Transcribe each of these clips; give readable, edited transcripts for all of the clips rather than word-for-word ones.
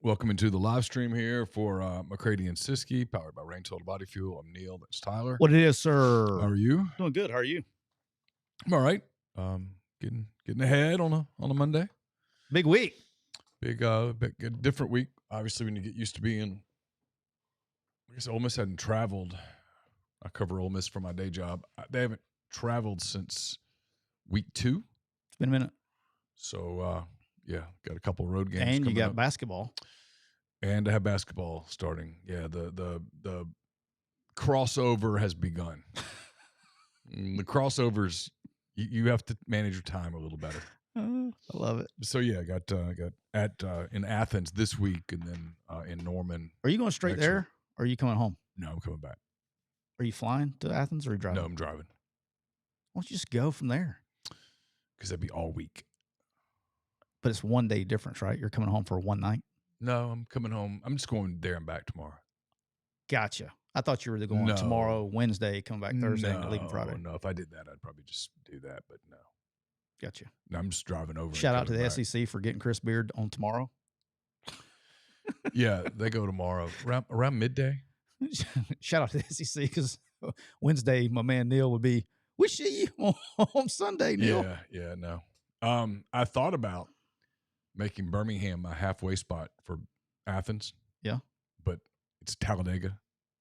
Welcome into the live stream here for McCready and Siskey, powered by Rain Total Body Fuel. I'm Neal. That's Tyler. What it is, sir? How are you? Doing good. How are you? I'm all right. Getting ahead on a Monday. Big week. Big different week. Obviously, when you get used to being, I guess Ole Miss hadn't traveled. I cover Ole Miss for my day job. They haven't traveled since week 2. It's been a minute. So yeah, got a couple of road games. And you got up. basketball. And I have basketball starting. Yeah, the crossover has begun. The crossovers, you have to manage your time a little better. I love it. So yeah, I got at in Athens this week, and then in Norman. Are you going straight there, or are you coming home? No, I'm coming back. Are you flying to Athens, or are you driving? No, I'm driving. Why don't you just go from there? Because that'd be all week. But it's 1 day difference, right? You're coming home for one night. No, I'm coming home. I'm just going there and back tomorrow. Gotcha. I thought you were going tomorrow, Wednesday, come back Thursday, and leaving Friday. No, if I did that, I'd probably just do that. But no. Gotcha. No, I'm just driving over. Shout out to the SEC for getting Chris Beard on tomorrow. Yeah, they go tomorrow around midday. Shout out to the SEC because Wednesday, my man Neal would be, we see you on Sunday, Neal. Yeah, no. I thought about making Birmingham a halfway spot for Athens. Yeah. But it's Talladega,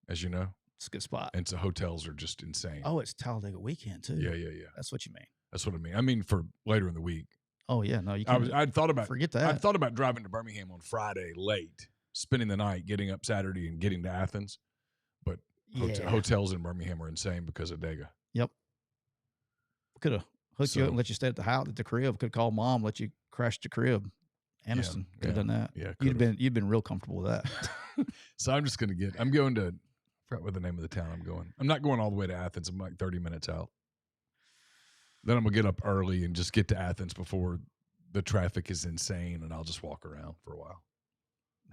as you know. It's a good spot. And so hotels are just insane. Oh, it's Talladega weekend, too. Yeah. That's what you mean. That's what I mean. I mean for later in the week. Oh, yeah. No, you can't. I'd thought about forget that. I thought about driving to Birmingham on Friday late, spending the night, getting up Saturday and getting to Athens. But hotels in Birmingham are insane because of Dega. Yep. Could have hooked you up and let you stay at the house, at the crib. Could have called mom, let you crash the crib. Aniston could have done that. Yeah, you'd been real comfortable with that. So I'm just going to I'm going to, I forgot what the name of the town I'm going. I'm not going all the way to Athens. I'm like 30 minutes out. Then I'm going to get up early and just get to Athens before the traffic is insane, and I'll just walk around for a while.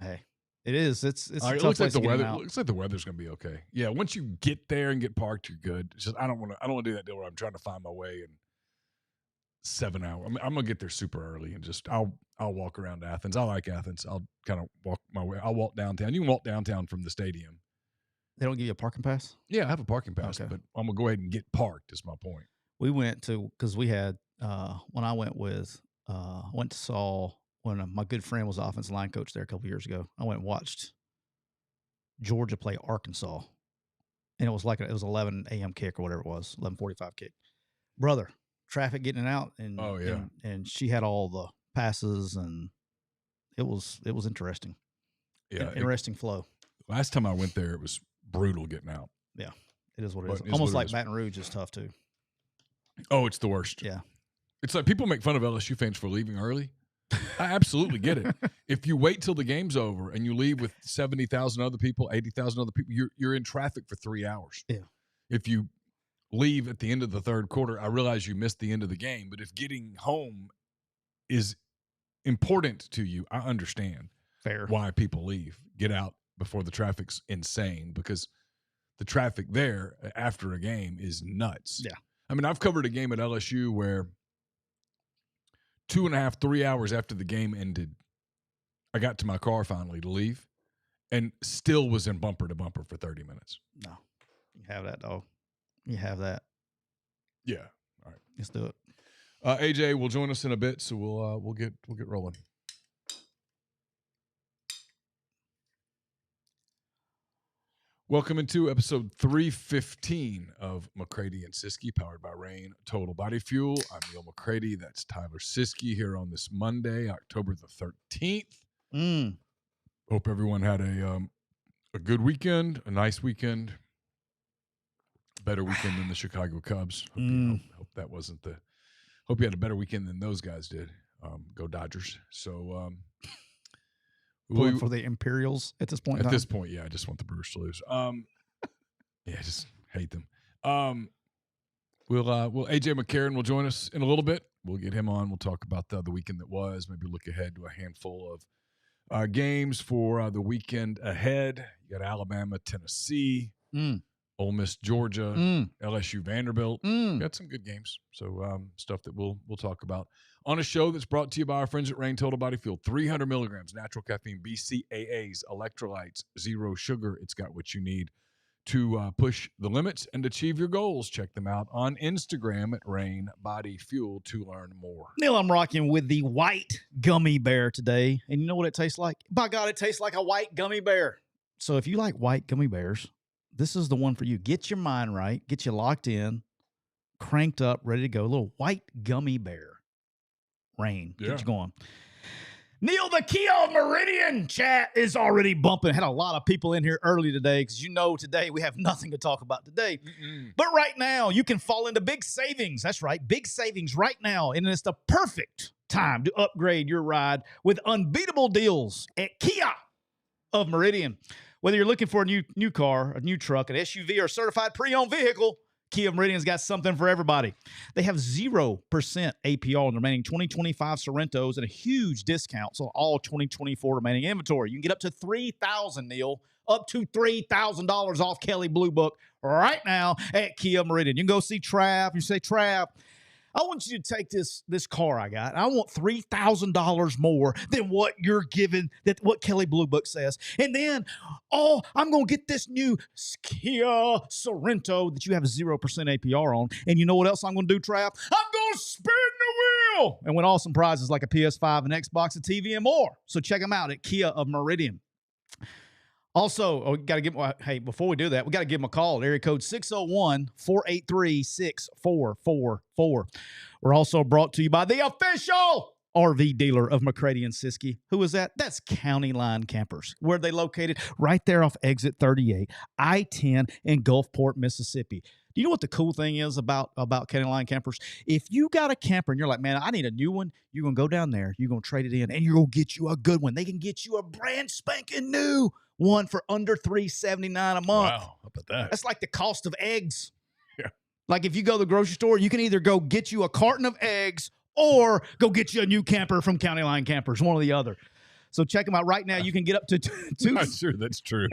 Hey, it is. It's it looks like the weather. Looks like the weather's going to be okay. Yeah, once you get there and get parked, you're good. It's just I don't want to do that deal where I'm trying to find my way in 7 hours. I mean, I'm going to get there super early and just I'll walk around Athens. I like Athens. I'll kind of walk my way. I'll walk downtown. You can walk downtown from the stadium. They don't give you a parking pass? Yeah, I have a parking pass, but I'm going to go ahead and get parked is my point. We went to, because we had, when I went with, went to saw, when my good friend was the offensive line coach there a couple years ago, I went and watched Georgia play Arkansas. And it was like, it was 11 a.m. kick or whatever it was, 11:45 kick. Brother, traffic getting out. And, and she had all the passes, and it was interesting. Yeah. Interesting flow. Last time I went there, it was brutal getting out. Yeah, it is what it is. Almost like Baton Rouge is tough too. Oh, it's the worst. Yeah. It's like people make fun of LSU fans for leaving early. I absolutely get it. If you wait till the game's over and you leave with 70,000 other people, 80,000 other people, you're in traffic for 3 hours. Yeah. If you leave at the end of the third quarter, I realize you missed the end of the game, but if getting home is important to you, I understand why people leave. Get out before the traffic's insane, because the traffic there after a game is nuts. Yeah. I mean, I've covered a game at LSU where 2.5, 3 hours after the game ended, I got to my car finally to leave and still was in bumper to bumper for 30 minutes. No. You have that, dog. You have that. Yeah. All right. Let's do it. AJ will join us in a bit, so we'll get rolling. Welcome into episode 315 of McCready and Siskey, powered by Rain Total Body Fuel. I'm Neal McCready. That's Tyler Siskey here on this Monday, October the 13th. Hope everyone had a good weekend, a nice weekend, better weekend than the Chicago Cubs. Hope that wasn't the. Hope you had a better weekend than those guys did. Go Dodgers. So. For the Imperials at this point. At this point, yeah, I just want the Brewers to lose. Yeah, I just hate them. We'll AJ McCarron will join us in a little bit. We'll get him on. We'll talk about the weekend that was. Maybe look ahead to a handful of games for the weekend ahead. You got Alabama, Tennessee, Ole Miss, Georgia, LSU, Vanderbilt. Got some good games. So stuff that we'll talk about On a show that's brought to you by our friends at Rain Total Body Fuel, 300 milligrams natural caffeine, BCAAs, electrolytes, zero sugar. It's got what you need to push the limits and achieve your goals. Check them out on Instagram at Rain Body Fuel to learn more. Neal, I'm rocking with the white gummy bear today. And you know what it tastes like? By God, it tastes like a white gummy bear. So if you like white gummy bears, this is the one for you. Get your mind right. Get you locked in, cranked up, ready to go. A little white gummy bear. Rain. Yeah. Get you going. Neal, the Kia Meridian chat is already bumping. Had a lot of people in here early today because today we have nothing to talk about today. But right now, you can fall into big savings. That's right, big savings right now. And it's the perfect time to upgrade your ride with unbeatable deals at Kia of Meridian. Whether you're looking for a new car, a new truck, an SUV, or a certified pre-owned vehicle, Kia Meridian's got something for everybody. They have 0% APR on the remaining 2025 Sorrentos and a huge discount on all 2024 remaining inventory. You can get up to $3,000, Neal, up to $3,000 off Kelly Blue Book right now at Kia Meridian. You can go see Trav. You say, Trav, I want you to take this car I got. I want $3,000 more than what you're giving, what Kelly Blue Book says. And then, I'm going to get this new Kia Sorrento that you have 0% APR on. And you know what else I'm going to do, Trav? I'm going to spin the wheel and win awesome prizes like a PS5, an Xbox, a TV, and more. So check them out at Kia of Meridian. Also, before we do that, we got to give them a call. Area code 601-483-6444. We're also brought to you by the official RV dealer of McCready Siskey. Who is that? That's County Line Campers. Where are they located? Right there off exit 38, I-10 in Gulfport, Mississippi. Do you know what the cool thing is about County Line Campers? If you got a camper and you're like, man, I need a new one, you're going to go down there, you're going to trade it in, and you're going to get you a good one. They can get you a brand spanking new one for under $379 a month. Wow, how about that? That's like the cost of eggs. Yeah. Like if you go to the grocery store, you can either go get you a carton of eggs or go get you a new camper from County Line Campers, one or the other. So check them out right now. You can get up to two. Not sure that's true.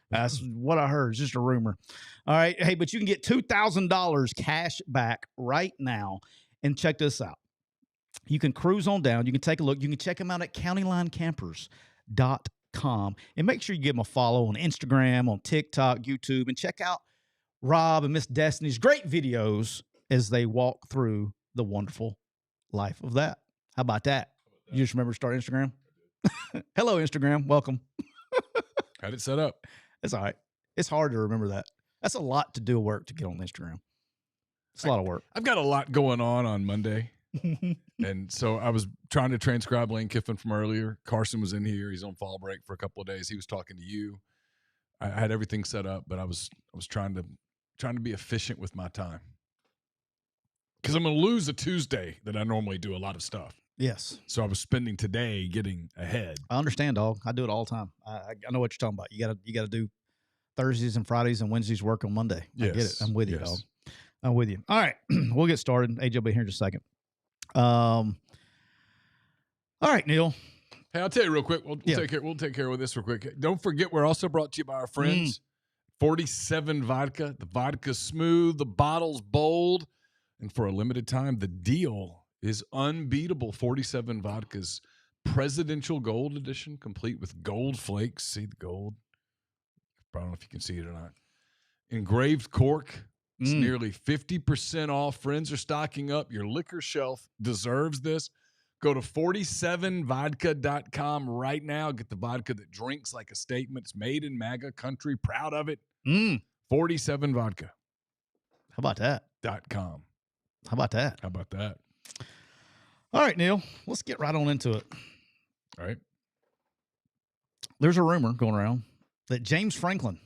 That's what I heard. It's just a rumor. All right. Hey, but you can get $2,000 cash back right now. And check this out. You can cruise on down. You can take a look. You can check them out at countylinecampers.com. And make sure you give them a follow on Instagram, on TikTok, YouTube, and check out Rob and Miss Destiny's great videos as they walk through the wonderful life of that. How about that? You just remember to start Instagram? Hello, Instagram. Welcome. Had it set up. It's all right. It's hard to remember that. That's a lot to do work to get on Instagram. It's a lot of work. I've got a lot going on Monday. And so I was trying to transcribe Lane Kiffin from earlier. Carson was in here. He's on fall break for a couple of days. He was talking to you. I had everything set up, but I was trying to be efficient with my time. Because I'm going to lose a Tuesday that I normally do a lot of stuff. Yes. So I was spending today getting ahead. I understand, dog. I do it all the time. I know what you're talking about. You gotta do Thursdays and Fridays and Wednesdays work on Monday. Yes. I get it. I'm with you, dog. I'm with you. All right. We'll get started. AJ will be here in just a second. All right, Neal. Hey, I'll tell you real quick. We'll take care of this real quick. Don't forget, we're also brought to you by our friends 47 Vodka. The vodka's smooth, the bottle's bold, and for a limited time, the deal is unbeatable. 47 Vodka's Presidential Gold Edition, complete with gold flakes. See the gold? I don't know if you can see it or not. Engraved cork. It's nearly 50% off. Friends are stocking up. Your liquor shelf deserves this. Go to 47vodka.com right now. Get the vodka that drinks like a statement. It's made in MAGA country. Proud of it. 47 Vodka. How about that? .com. How about that? How about that? All right, Neal. Let's get right on into it. All right. There's a rumor going around that James Franklin,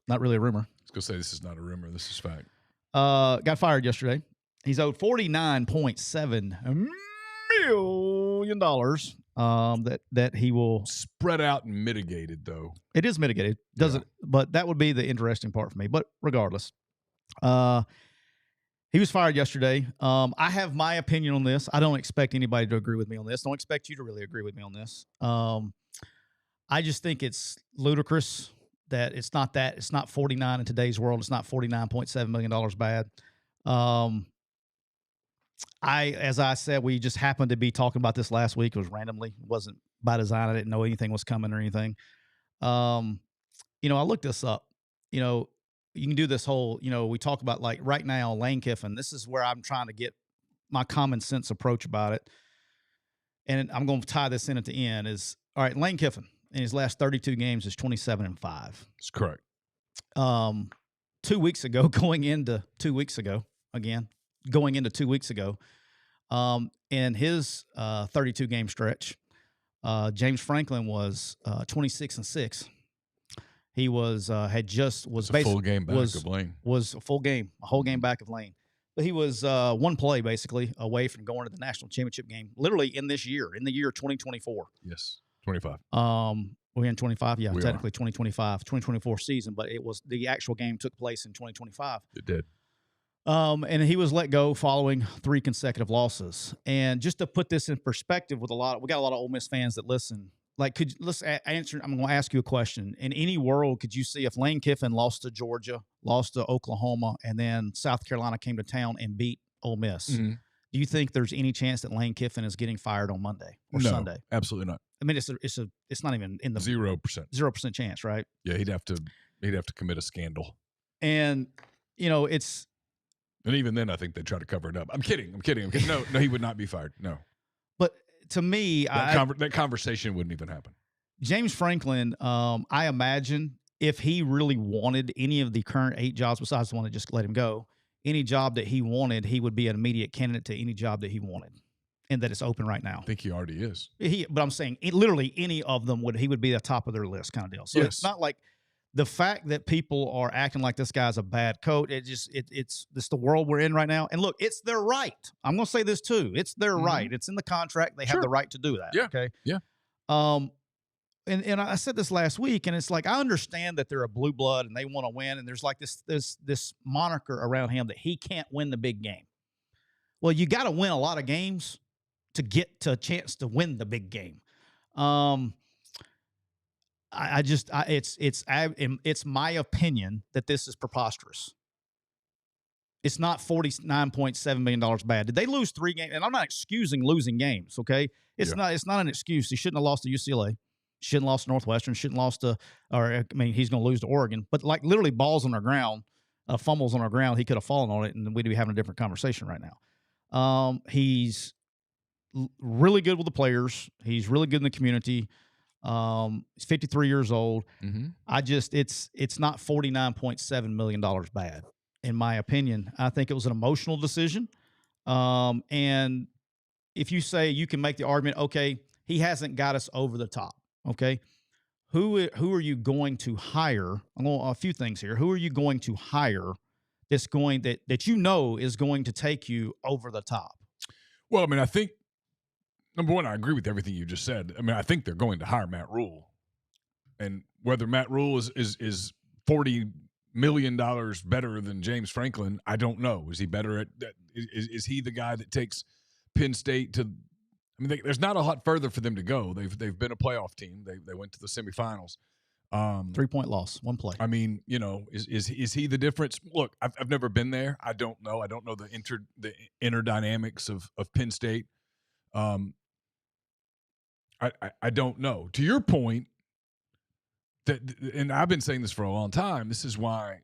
not really a rumor. I was going to say this is not a rumor. This is fact. Got fired yesterday. He's owed $49.7 million that he will spread out and mitigated, though. It is mitigated, doesn't? But that would be the interesting part for me. But regardless, he was fired yesterday. I have my opinion on this. I don't expect anybody to agree with me on this. Don't expect you to really agree with me on this. I just think it's ludicrous that it's not 49 in today's world. It's not $49.7 million bad. As I said, we just happened to be talking about this last week. It was randomly. It wasn't by design. I didn't know anything was coming or anything. I looked this up. You can do this whole, we talk about like right now, Lane Kiffin. This is where I'm trying to get my common sense approach about it. And I'm going to tie this in at the end is, all right, Lane Kiffin in his last 32 games is 27-5. That's correct. 2 weeks ago, going into 2 weeks ago, in his 32 game stretch, James Franklin was 26-6. He was was a full game back of Lane. Was a full game, a whole game back of Lane. But he was one play basically away from going to the national championship game, literally in the year 2024. Yes, 25. We're in 25, yeah, We technically 2024 season, but it was the actual game took place in 2025. It did. And he was let go following 3 consecutive losses. And just to put this in perspective, we got a lot of Ole Miss fans that listen. Like, let's answer. I'm going to ask you a question. In any world, could you see if Lane Kiffin lost to Georgia, lost to Oklahoma, and then South Carolina came to town and beat Ole Miss? Mm-hmm. Do you think there's any chance that Lane Kiffin is getting fired on Monday or Sunday? Absolutely not. I mean, it's not even in the 0% chance, right? Yeah, he'd have to commit a scandal. And it's. And even then, I think they try to cover it up. I'm kidding. No, he would not be fired. No. But to me, that conversation wouldn't even happen. James Franklin, I imagine if he really wanted any of the current 8 jobs, besides the one that just let him go, any job that he wanted, he would be an immediate candidate to any job that he wanted, and that it's open right now. I think he already is. But I'm saying literally any of them he would be the top of their list kind of deal. So It's not like the fact that people are acting like this guy's a bad coach. It's the world we're in right now. And look, it's their right. I'm going to say this too. It's their right. It's in the contract. They have the right to do that. Yeah. Okay. Yeah. And I said this last week, and it's like I understand that they're a blue blood and they want to win, and there's like this moniker around him that he can't win the big game. Well, you got to win a lot of games to get to a chance to win the big game. It's my opinion that this is preposterous. It's not $49.7 million bad. Did they lose 3 games? And I'm not excusing losing games. Okay, it's not an excuse. He shouldn't have lost to UCLA. Shouldn't have lost to Northwestern. Shouldn't have lost to, he's going to lose to Oregon. But like literally balls on the ground, fumbles on the ground, he could have fallen on it, and we'd be having a different conversation right now. He's really good with the players. He's really good in the community. He's 53 years old. Mm-hmm. It's not $49.7 million bad, in my opinion. I think it was an emotional decision. And if you say you can make the argument, okay, he hasn't got us over the top. Okay. Who are you going to hire? A few things here. Who are you going to hire that is going to take you over the top? Well, I mean, I think, number one, I agree with everything you just said. I mean, I think they're going to hire Matt Rule. And whether Matt Rule is $40 million better than James Franklin, I don't know. Is he better at that? Is he the guy that takes Penn State to – I mean, there's not a lot further for them to go. They've been a playoff team. They went to the semifinals. 3-point loss, 1 play. I mean, is he the difference? Look, I've never been there. I don't know. I don't know the inner dynamics of Penn State. I don't know. To your point, and I've been saying this for a long time. This is why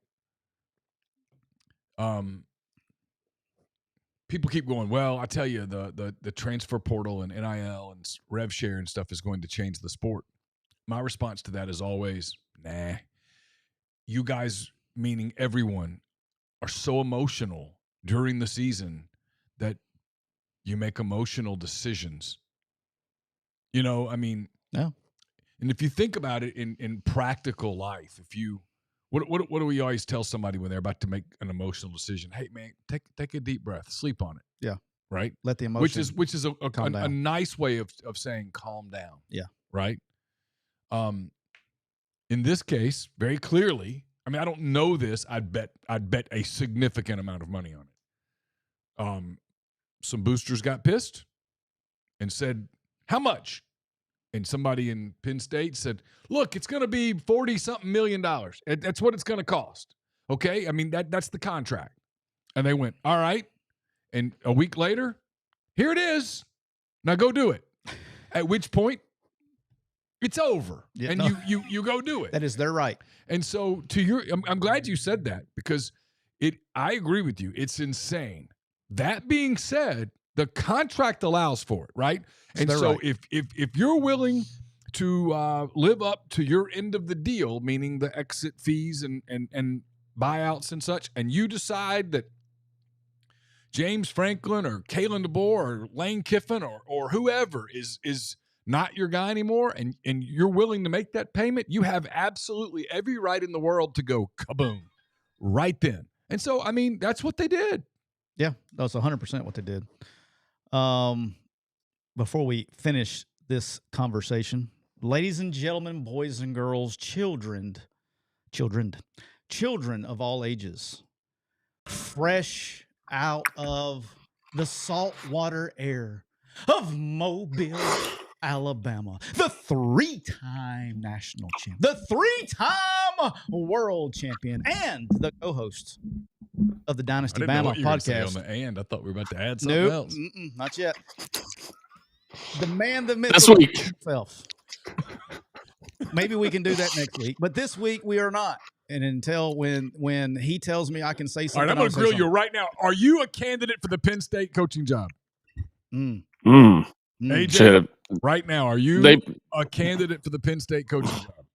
people keep going, well, I tell you, the transfer portal and NIL and rev share and stuff is going to change the sport. My response to that is always, nah. You guys, meaning everyone, are so emotional during the season that you make emotional decisions. I mean, no. And if you think about it in practical life, what do we always tell somebody when they're about to make an emotional decision? Hey, man, take a deep breath, sleep on it. Yeah. Right? Let the emotion which is a nice way of saying calm down. Yeah. Right? In this case, very clearly, I mean, I don't know this. I'd bet a significant amount of money on it. Some boosters got pissed and said, how much? And somebody in Penn State said, look, it's going to be $40-something million. That's what it's going to cost. Okay? I mean, that's the contract. And they went, all right. And a week later, here it is. Now go do it. At which point, it's over. Yeah, and you go do it. That is their right. And so I'm glad you said that, because I agree with you. It's insane. That being said, the contract allows for it, right? And so right. if you're willing to live up to your end of the deal, meaning the exit fees and buyouts and such, and you decide that James Franklin or Kalen DeBoer or Lane Kiffin or whoever is not your guy anymore, and you're willing to make that payment, you have absolutely every right in the world to go kaboom right then. And so, I mean, that's what they did. Yeah, that's 100% what they did. Before we finish this conversation, ladies and gentlemen, boys and girls, children of all ages, fresh out of the saltwater air of Mobile, Alabama, the 3-time national champion, the 3-time world champion, and the co-host of the Dynasty Bama podcast. I thought we were about to add something else. Not yet. The man, the myth, this week himself. Maybe we can do that next week, but this week we are not. And until when he tells me I can say something, all right, I'm going to grill you right now. Are you a candidate for the Penn State coaching job? AJ, right now, are you a candidate for the Penn State coaching job?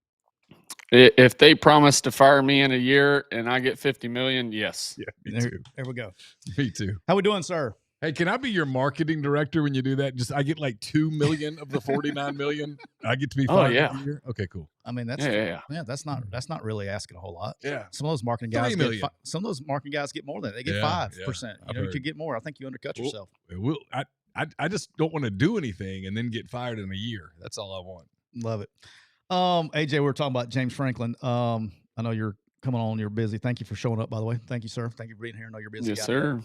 If they promise to fire me in a year and I get $50 million, yes. Yeah, me too. There we go. Me too. How we doing, sir? Hey, can I be your marketing director when you do that? I get like $2 million of the $49 million. I get to be fired a year. Okay, cool. I mean, that's that's not really asking a whole lot. Yeah. Some of those marketing guys get more than that. They get 5%. You could get more. I think you undercut yourself. I just don't want to do anything and then get fired in a year. That's all I want. Love it. AJ, we were talking about James Franklin. I know you're coming on. You're busy. Thank you for showing up, by the way. Thank you, sir. Thank you for being here. I know you're busy. Yes, sir.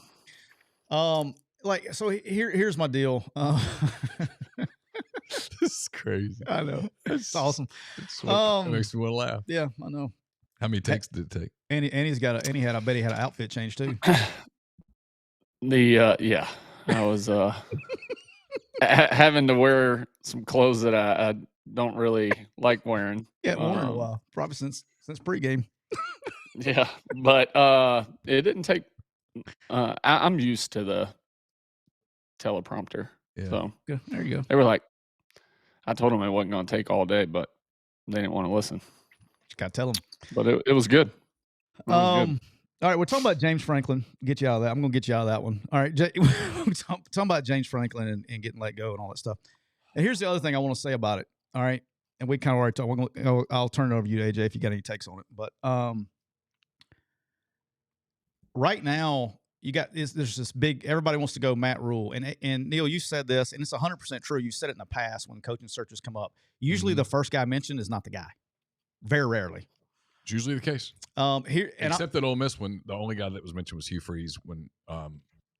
So here's my deal. This is crazy. I know. It's awesome. It makes me want to laugh. Yeah, I know. How many takes did it take? I bet he had an outfit change too. I was having to wear some clothes that I don't really like wearing. Yeah, worn in a while, probably since pregame. Yeah, but it didn't take. I'm used to the teleprompter. Yeah. So good. There you go. They were like, I told them it wasn't going to take all day, but they didn't want to listen. You got to tell them. But it was good. All right, we're talking about James Franklin. Get you out of that. I'm going to get you out of that one. All right, we're talking about James Franklin and getting let go and all that stuff. And here's the other thing I want to say about it. All right, and we kind of already talked. I'll turn it over to you, AJ, if you got any takes on it. But right now, there's this big. Everybody wants to go Matt Rule, and Neal, you said this, and it's 100% true. You said it in the past when coaching searches come up. Usually, the first guy mentioned is not the guy. Very rarely. It's usually the case. Except that Ole Miss, when the only guy that was mentioned was Hugh Freeze when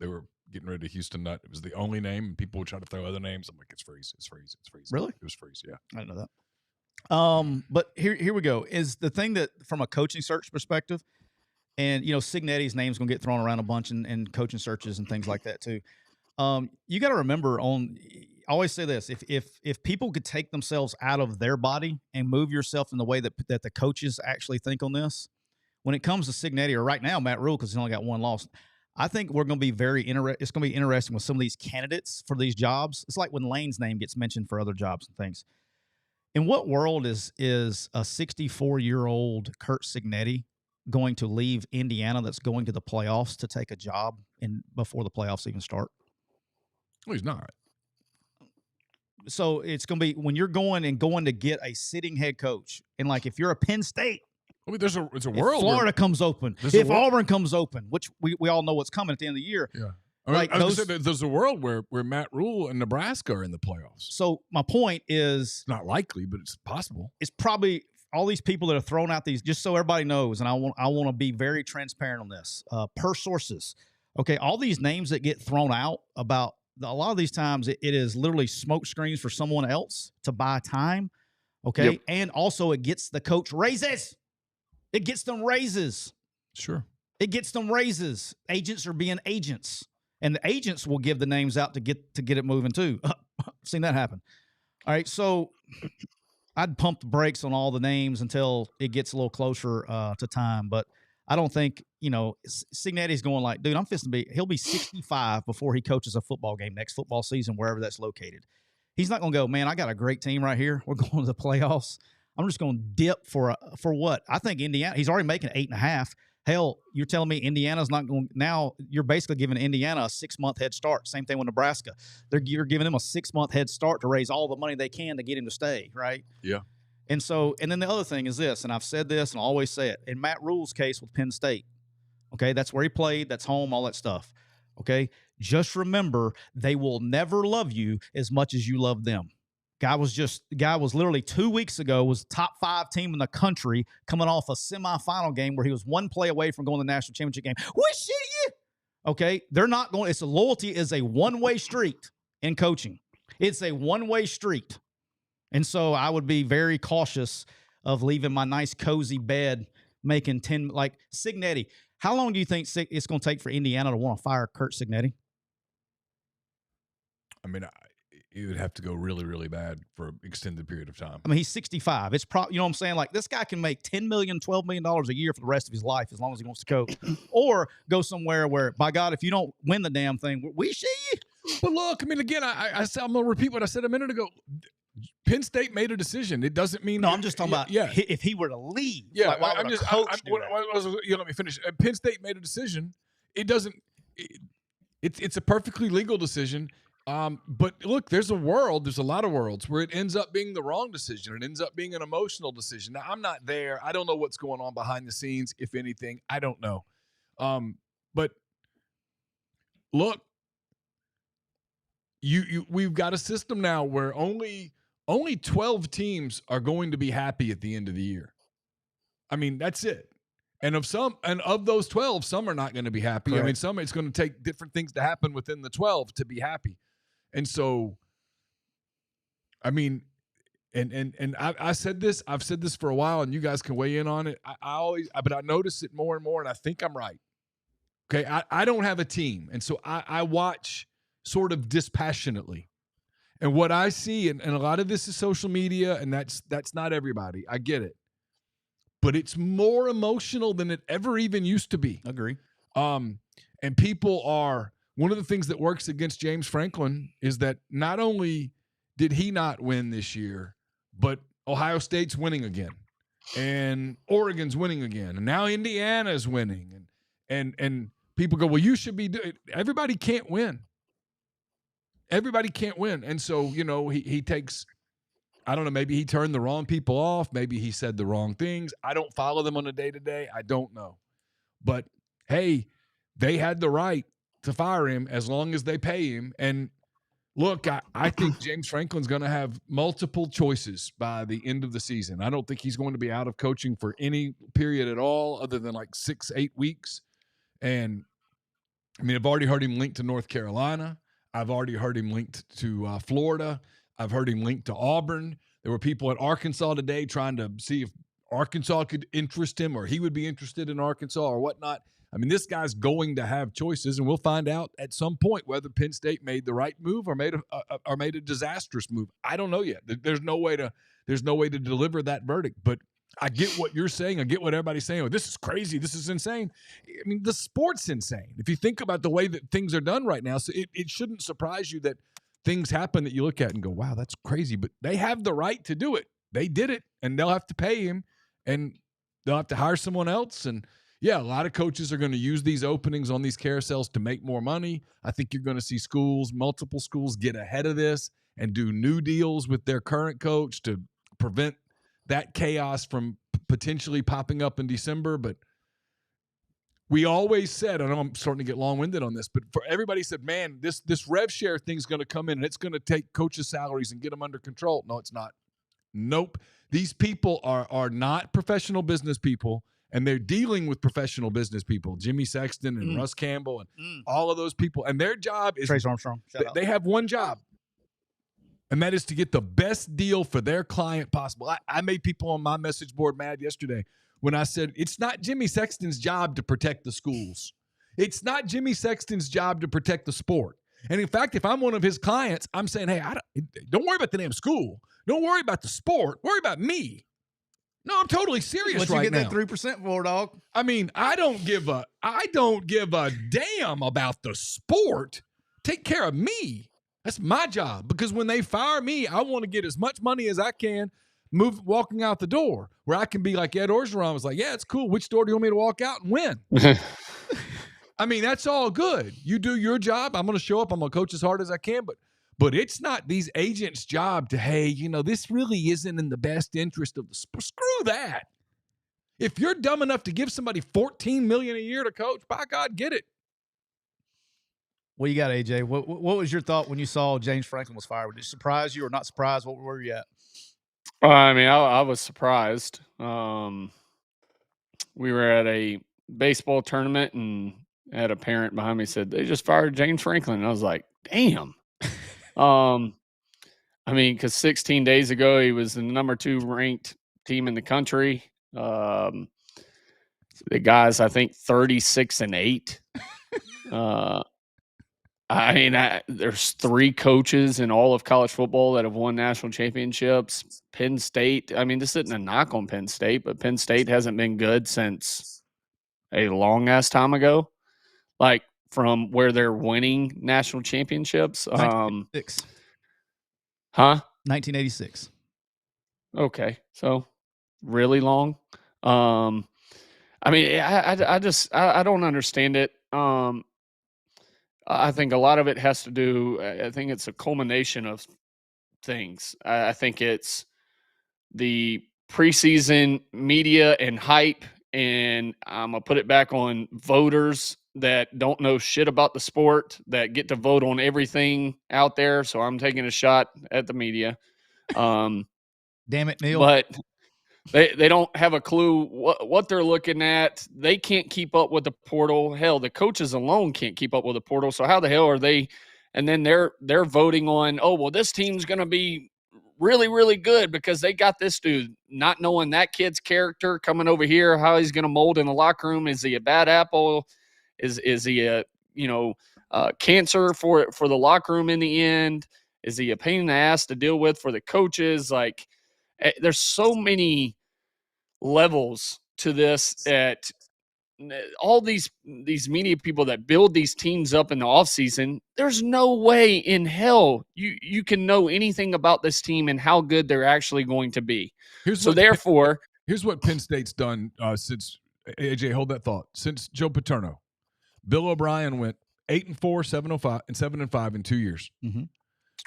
they were getting rid of Houston Nutt. It was the only name, and people would try to throw other names. I'm like, it's Freeze. It's Freeze. It's Freeze. Really? It was Freeze. Yeah, I didn't know that. But here we go. Is the thing that from a coaching search perspective. And, Signetti's name's going to get thrown around a bunch in coaching searches and things like that, too. You got to remember I always say this, if people could take themselves out of their body and move yourself in the way that the coaches actually think on this, when it comes to Signetti, or right now, Matt Rule, because he's only got one loss, I think we're going to be it's going to be interesting with some of these candidates for these jobs. It's like when Lane's name gets mentioned for other jobs and things. In what world is a 64-year-old Kurt Signetti going to leave Indiana that's going to the playoffs to take a job before the playoffs even start? Well, he's not. So it's going to be when you're going to get a sitting head coach, and like if you're a Penn State, I mean, it's a world. If Florida comes open, if Auburn comes open, which we all know what's coming at the end of the year. Yeah. There's a world where Matt Rule and Nebraska are in the playoffs. So my point is, it's not likely, but it's possible. It's probably all these people that are throwing out these, just so everybody knows, and I want to be very transparent on this, per sources. Okay, all these names that get thrown out about a lot of these times, it is literally smoke screens for someone else to buy time. Okay, yep. And also it gets the coach raises. It gets them raises. Sure. It gets them raises. Agents are being agents. And the agents will give the names out to get it moving too. Seen that happen. All right, so I'd pump the brakes on all the names until it gets a little closer to time. But I don't think, Signetti's going like, dude, he'll be 65 before he coaches a football game next football season, wherever that's located. He's not going to go, man, I got a great team right here. We're going to the playoffs. I'm just going to dip for what? I think Indiana, he's already making 8.5. Hell, you're telling me Indiana's not going – now you're basically giving Indiana a 6-month head start. Same thing with Nebraska. You're giving them a 6-month head start to raise all the money they can to get him to stay, right? Yeah. And then the other thing is this, and I've said this and I'll always say it. In Matt Rule's case with Penn State, okay, that's where he played, that's home, all that stuff, okay? Just remember, they will never love you as much as you love them. Guy was literally 2 weeks ago was top 5 team in the country coming off a semifinal game where he was one play away from going to the national championship game. We see you. Okay. They're not going. It's a loyalty is a one-way street in coaching. It's a one-way street. And so I would be very cautious of leaving my nice cozy bed making 10, like Signetti. How long do you think it's going to take for Indiana to want to fire Kurt Signetti? I mean, it would have to go really, really bad for an extended period of time. I mean, he's 65. It's probably, you know what I'm saying? Like, this guy can make $10 million, $12 million a year for the rest of his life as long as he wants to coach. Or go somewhere where, by God, if you don't win the damn thing, we see you. But look, I mean, again, I'm going to repeat what I said a minute ago. Penn State made a decision. It doesn't mean. No, I'm just talking about if he were to leave. Yeah, like, let me finish. Penn State made a decision. It doesn't. It's a perfectly legal decision. But look, there's a lot of worlds where it ends up being the wrong decision. It ends up being an emotional decision. Now, I'm not there. I don't know what's going on behind the scenes, if anything. I don't know. But look, we've got a system now where only 12 teams are going to be happy at the end of the year. I mean, that's it. And of those 12, some are not going to be happy. Correct. I mean, some it's going to take different things to happen within the 12 to be happy. And so, I mean, and I've said this for a while, and you guys can weigh in on it. But I notice it more and more, and I think I'm right. Okay, I don't have a team, and so I watch sort of dispassionately. And what I see, and a lot of this is social media, and that's not everybody. I get it. But it's more emotional than it ever even used to be. Agree. And people are – one of the things that works against James Franklin is that not only did he not win this year, but Ohio State's winning again. And Oregon's winning again. And now Indiana's winning. And people go, well, you should be – everybody can't win. Everybody can't win. And so, he takes – I don't know, maybe he turned the wrong people off. Maybe he said the wrong things. I don't follow them on a day-to-day. I don't know. But, hey, they had the right to fire him as long as they pay him. And, look, I think James Franklin's going to have multiple choices by the end of the season. I don't think he's going to be out of coaching for any period at all other than like 6-8 weeks. And, I mean, I've already heard him linked to North Carolina. I've already heard him linked to Florida. I've heard him linked to Auburn. There were people at Arkansas today trying to see if Arkansas could interest him or he would be interested in Arkansas or whatnot. I mean, this guy's going to have choices, and we'll find out at some point whether Penn State made the right move or made a disastrous move. I don't know yet. There's no way to deliver that verdict. But I get what you're saying. I get what everybody's saying. Oh, this is crazy. This is insane. I mean, the sport's insane. If you think about the way that things are done right now, so it shouldn't surprise you that things happen that you look at and go, wow, that's crazy. But they have the right to do it. They did it, and they'll have to pay him, and they'll have to hire someone else. And, yeah, a lot of coaches are going to use these openings on these carousels to make more money. I think you're going to see multiple schools get ahead of this and do new deals with their current coach to prevent that chaos from potentially popping up in December. But we always said, I know I'm starting to get long-winded on this, but for everybody said, man, this rev share thing's going to come in and it's going to take coaches' salaries and get them under control. No, it's not. Nope. These people are not professional business people, and they're dealing with professional business people, Jimmy Sexton and Russ Campbell and all of those people. And their job is Trace Armstrong. They have one job, and that is to get the best deal for their client possible. I made people on my message board mad yesterday when I said it's not Jimmy Sexton's job to protect the schools. It's not Jimmy Sexton's job to protect the sport. And in fact, if I'm one of his clients, I'm saying, hey, don't worry about the damn school. Don't worry about the sport. Worry about me. No, I'm totally serious what right now. What you get that 3% for, dog? I mean, I don't give a damn about the sport. Take care of me. That's my job. Because when they fire me, I want to get as much money as I can walking out the door, where I can be like Ed Orgeron was like, yeah, it's cool. Which door do you want me to walk out and win? I mean, that's all good. You do your job. I'm going to show up. I'm going to coach as hard as I can. But it's not these agents' job to, hey, this really isn't in the best interest of the sport. Screw that. If you're dumb enough to give somebody $14 million a year to coach, by God, get it. What you got, AJ? What was your thought when you saw James Franklin was fired? Did it surprise you or not surprised? What were you at? I mean, I was surprised. We were at a baseball tournament and had a parent behind me said they just fired James Franklin. And I was like, damn. I mean, because 16 days ago he was the number 2 ranked team in the country. The guy's, I think, 36-8. I mean, there's 3 coaches in all of college football that have won national championships. Penn State, I mean, this isn't a knock on Penn State, but Penn State hasn't been good since a long-ass time ago, like from where they're winning national championships. 1986. Huh? 1986. Okay, so really long. I mean, I don't understand it. I think a lot of it has to do. I think it's a culmination of things. I think it's the preseason media and hype, and I'm gonna put it back on voters that don't know shit about the sport that get to vote on everything out there. So I'm taking a shot at the media. Damn it, Neal. But they don't have a clue what they're looking at. They can't keep up with the portal. Hell, the coaches alone can't keep up with the portal. So how the hell are they? And then they're voting on, oh, well, this team's going to be really, really good because they got this dude, not knowing that kid's character coming over here, how he's going to mold in the locker room. Is he a bad apple? Is he a cancer for the locker room in the end? Is he a pain in the ass to deal with for the coaches? Like, there's so many levels to this at all these media people that build these teams up in the offseason. There's no way in hell you can know anything about this team and how good they're actually going to be. Here's what Penn State's done since AJ, hold that thought. Since Joe Paterno, Bill O'Brien went 8-4, 7-5, and 7-5 in 2 years. Mm-hmm.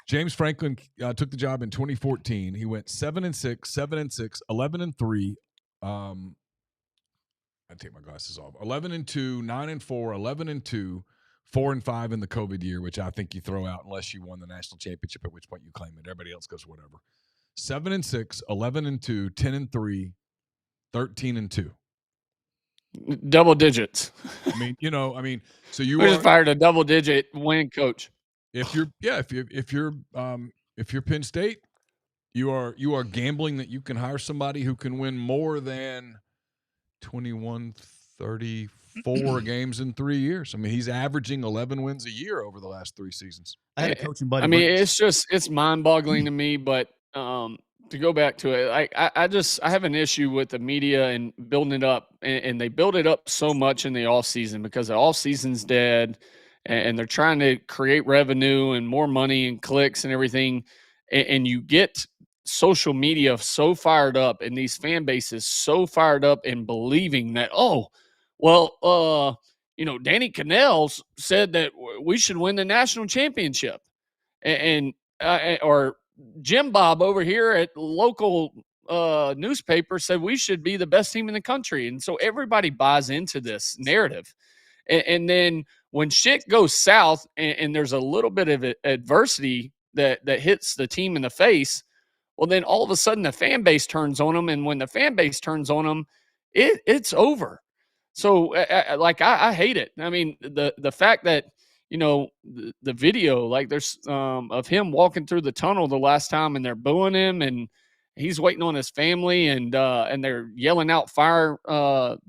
James Franklin took the job in 2014. He went 7-6, 7-6, 11-3. I take my glasses off. 11-2, 9-4, 11-2, 4-5 in the COVID year, which I think you throw out unless you won the national championship, at which point you claim it. Everybody else goes whatever. 7-6, 11-2, 10-3, 13-2. Double digits. I mean, so you just fired a double-digit win coach. If you're Penn State, you are gambling that you can hire somebody who can win more than 21, 34 games in 3 years. I mean, he's averaging 11 wins a year over the last 3 seasons. I had a coaching buddy. I mean, it's mind-boggling to me, but to go back to it, I have an issue with the media and building it up, and they build it up so much in the offseason because the offseason's dead, and they're trying to create revenue and more money and clicks and everything, and you get social media so fired up and these fan bases so fired up and believing that, Danny Cannell said that we should win the national championship, or Jim Bob over here at local newspaper said we should be the best team in the country. And so everybody buys into this narrative. And then when shit goes south and there's a little bit of adversity that hits the team in the face, well, then all of a sudden the fan base turns on them. And when the fan base turns on them, it's over. So I hate it. I mean, the fact that, the video, like there's of him walking through the tunnel the last time and they're booing him and he's waiting on his family, and they're yelling out fire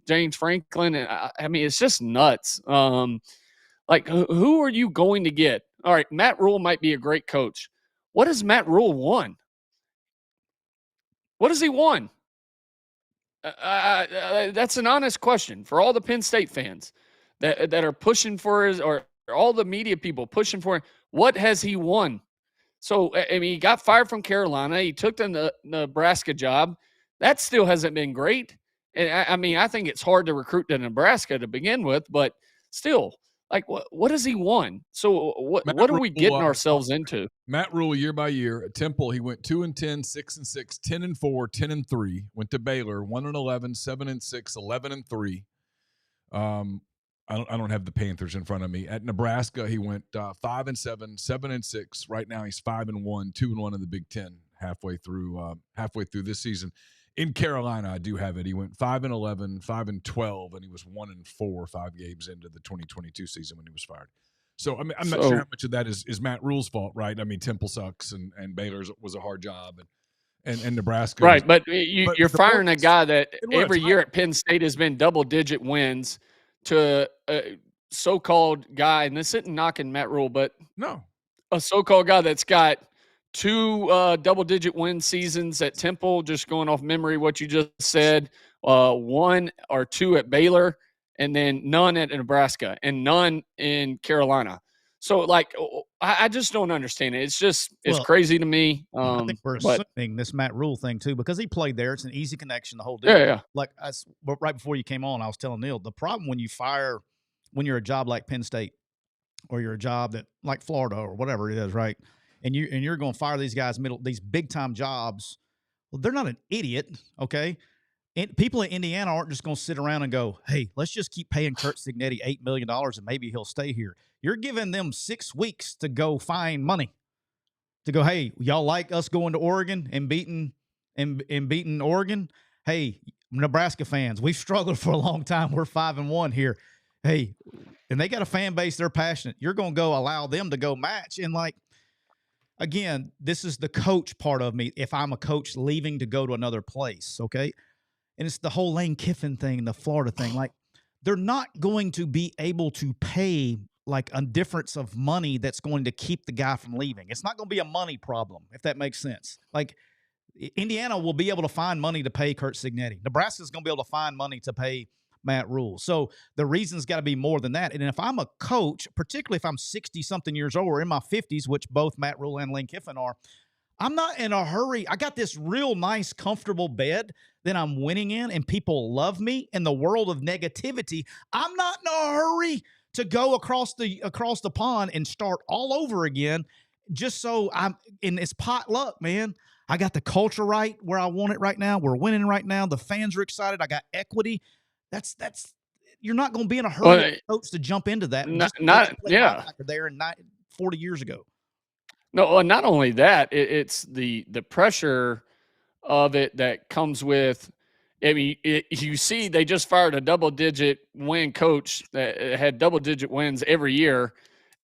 James Franklin. And I mean, it's just nuts. Like, who are you going to get? All right, Matt Rule might be a great coach. What has Matt Rule won? What has he won? That's an honest question for all the Penn State fans that are pushing for his, or all the media people pushing for him. What has he won? So, I mean, he got fired from Carolina. He took the Nebraska job. That still hasn't been great. And I mean, I think it's hard to recruit to Nebraska to begin with, but still, like, what has he won? So what are we getting ourselves into? Matt Rule, year by year at Temple, he went 2-10, 6-6, 10-4, 10-3. Went to Baylor, 1-11, 7-6, 11-3. I don't have the Panthers in front of me. At Nebraska, he went 5-7, 7-6. Right now, he's 5-1, 2-1 in the Big Ten halfway through this season. In Carolina, I do have it. He went 5-11, 5-12, and he was 1-4 5 games into the 2022 season when he was fired. So I mean, I'm not sure how much of that is Matt Rule's fault, right? I mean, Temple sucks, and Baylor's was a hard job, and Nebraska, right? But you're firing a guy that every year at Penn State has been double-digit wins to a so-called guy, and this isn't knocking Matt Rule, but no, a so-called guy that's got 2 double-digit win seasons at Temple, just going off memory what you just said, 1 or 2 at Baylor, and then none at Nebraska and none in Carolina. So, like, I just don't understand it. It's crazy to me. I think we're assuming this Matt Rule thing too, because he played there. It's an easy connection, the whole deal. Yeah. Like, right before you came on, I was telling Neal, the problem when you're a job like Penn State, or you're a job that like Florida or whatever it is, right? And you're going to fire these guys these big time jobs. Well, they're not an idiot, okay? And people in Indiana aren't just going to sit around and go, hey, let's just keep paying Curt Cignetti $8 million and maybe he'll stay here. You're giving them 6 weeks to go find money. To go, hey, y'all like us going to Oregon and beating Oregon? Hey, Nebraska fans, we've struggled for a long time. We're 5-1 here. Hey, and they got a fan base, they're passionate. You're going to go allow them to go match. And like, again, this is the coach part of me. If I'm a coach leaving to go to another place, okay? And it's the whole Lane Kiffin thing, the Florida thing. Like, they're not going to be able to pay like a difference of money that's going to keep the guy from leaving. It's not going to be a money problem, if that makes sense. Like, Indiana will be able to find money to pay Curt Cignetti. Nebraska's going to be able to find money to pay Matt Rule. So the reason's got to be more than that. And if I'm a coach, particularly if I'm 60-something years old or in my 50s, which both Matt Rule and Lane Kiffin are, I'm not in a hurry. I got this real nice, comfortable bed that I'm winning in, and people love me in the world of negativity. I'm not in a hurry to go across the pond and start all over again, just so it's potluck, man. I got the culture right where I want it right now. We're winning right now. The fans are excited. I got equity. That's you're not going to be in a hurry to jump into that. There 40 years ago. No, not only that, it's the pressure of it that comes with. I mean, you see, they just fired a double-digit win coach that had double-digit wins every year,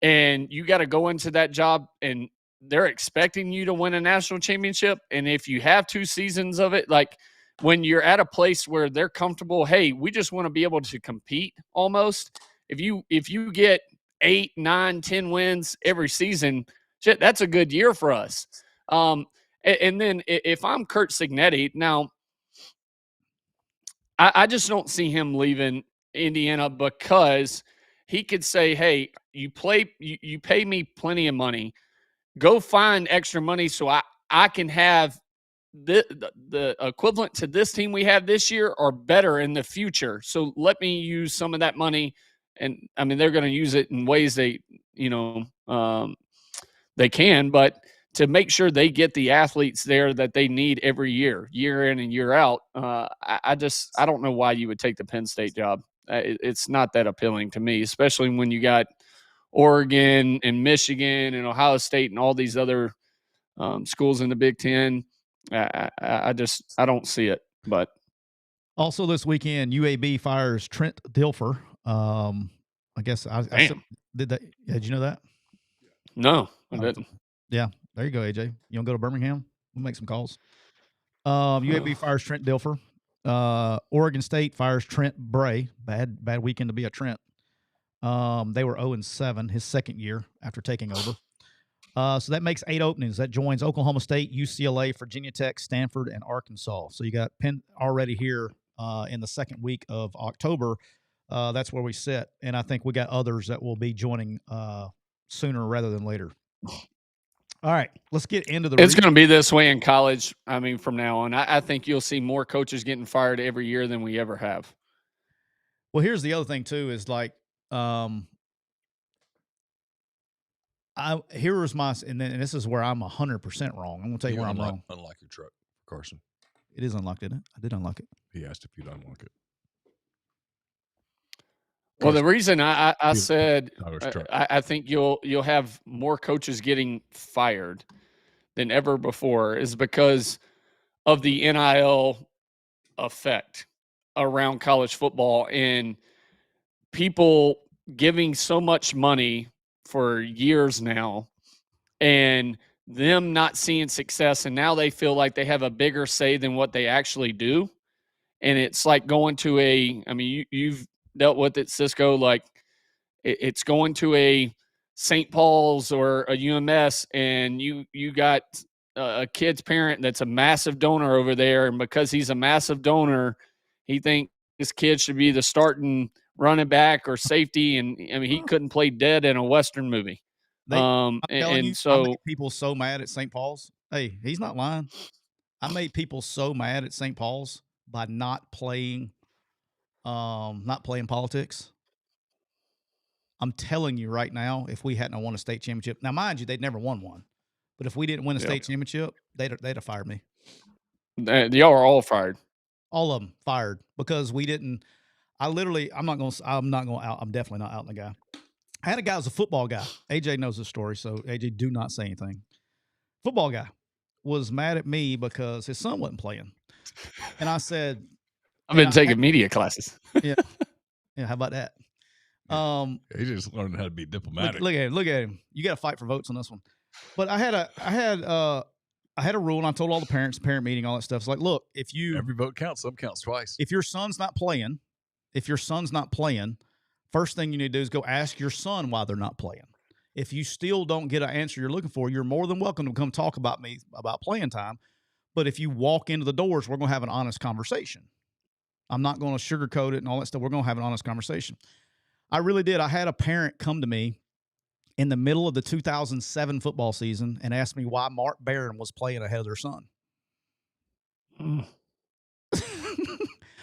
and you got to go into that job, and they're expecting you to win a national championship. And if you have 2 seasons of it, like when you're at a place where they're comfortable, hey, we just want to be able to compete almost. If you get 8, 9, 10 wins every season, shit, that's a good year for us. And then if I'm Curt Cignetti, now I just don't see him leaving Indiana, because he could say, hey, you pay me plenty of money. Go find extra money so I can have the equivalent to this team we have this year or better in the future. So let me use some of that money. And I mean, they're going to use it in ways they can, but to make sure they get the athletes there that they need every year in and year out. I don't know why you would take the Penn State job. It's not that appealing to me, especially when you got Oregon and Michigan and Ohio State and all these other schools in the Big Ten. I don't see it. But also this weekend, UAB fires Trent Dilfer. I guess did that. Did you know that? No, I didn't. Yeah, there you go, AJ. You want to go to Birmingham? We'll make some calls. UAB fires Trent Dilfer. Oregon State fires Trent Bray. Bad weekend to be a Trent. They were 0-7 his second year after taking over. So that makes 8 openings. That joins Oklahoma State, UCLA, Virginia Tech, Stanford, and Arkansas. So you got Penn already here in the second week of October. That's where we sit. And I think we got others that will be joining sooner rather than later. All right, let's get into the. It's going to be this way in college. I mean, from now on, I think you'll see more coaches getting fired every year than we ever have. Well, here's the other thing too: is like, here's my, and this is where I'm 100% wrong. I'm going to tell you where I'm wrong. Unlock your truck, Carson. It is unlocked, isn't it? I did unlock it. He asked if you'd unlock it. Well, the reason I said I think you'll have more coaches getting fired than ever before is because of the NIL effect around college football and people giving so much money for years now and them not seeing success. And now they feel like they have a bigger say than what they actually do. And it's like going to you've dealt with it, Cisco, like it's going to a St. Paul's or a UMS and you got a kid's parent that's a massive donor over there. And because he's a massive donor, he thinks his kid should be the starting running back or safety. And I mean, he couldn't play dead in a Western movie. I made people so mad at St. Paul's. Hey, he's not lying. I made people so mad at St. Paul's by not playing politics. I'm telling you right now, if we hadn't won a state championship, now mind you, they'd never won one, but if we didn't win a state championship, they'd have fired me. Y'all are all fired. All of them fired because we didn't. I'm definitely not outing the guy. I had a guy who was a football guy. AJ knows the story, so AJ, do not say anything. Football guy was mad at me because his son wasn't playing. And I said, I've been taking media classes. Yeah. How about that? He just learned how to be diplomatic. Look at him. You got to fight for votes on this one. But I had a rule, and I told all the parents, parent meeting, all that stuff. It's like, look, every vote counts, some counts twice. If your son's not playing, first thing you need to do is go ask your son why they're not playing. If you still don't get an answer you're looking for, you're more than welcome to come talk about me about playing time. But if you walk into the doors, we're going to have an honest conversation. I'm not going to sugarcoat it and all that stuff. We're going to have an honest conversation. I really did. I had a parent come to me in the middle of the 2007 football season and ask me why Mark Barron was playing ahead of their son.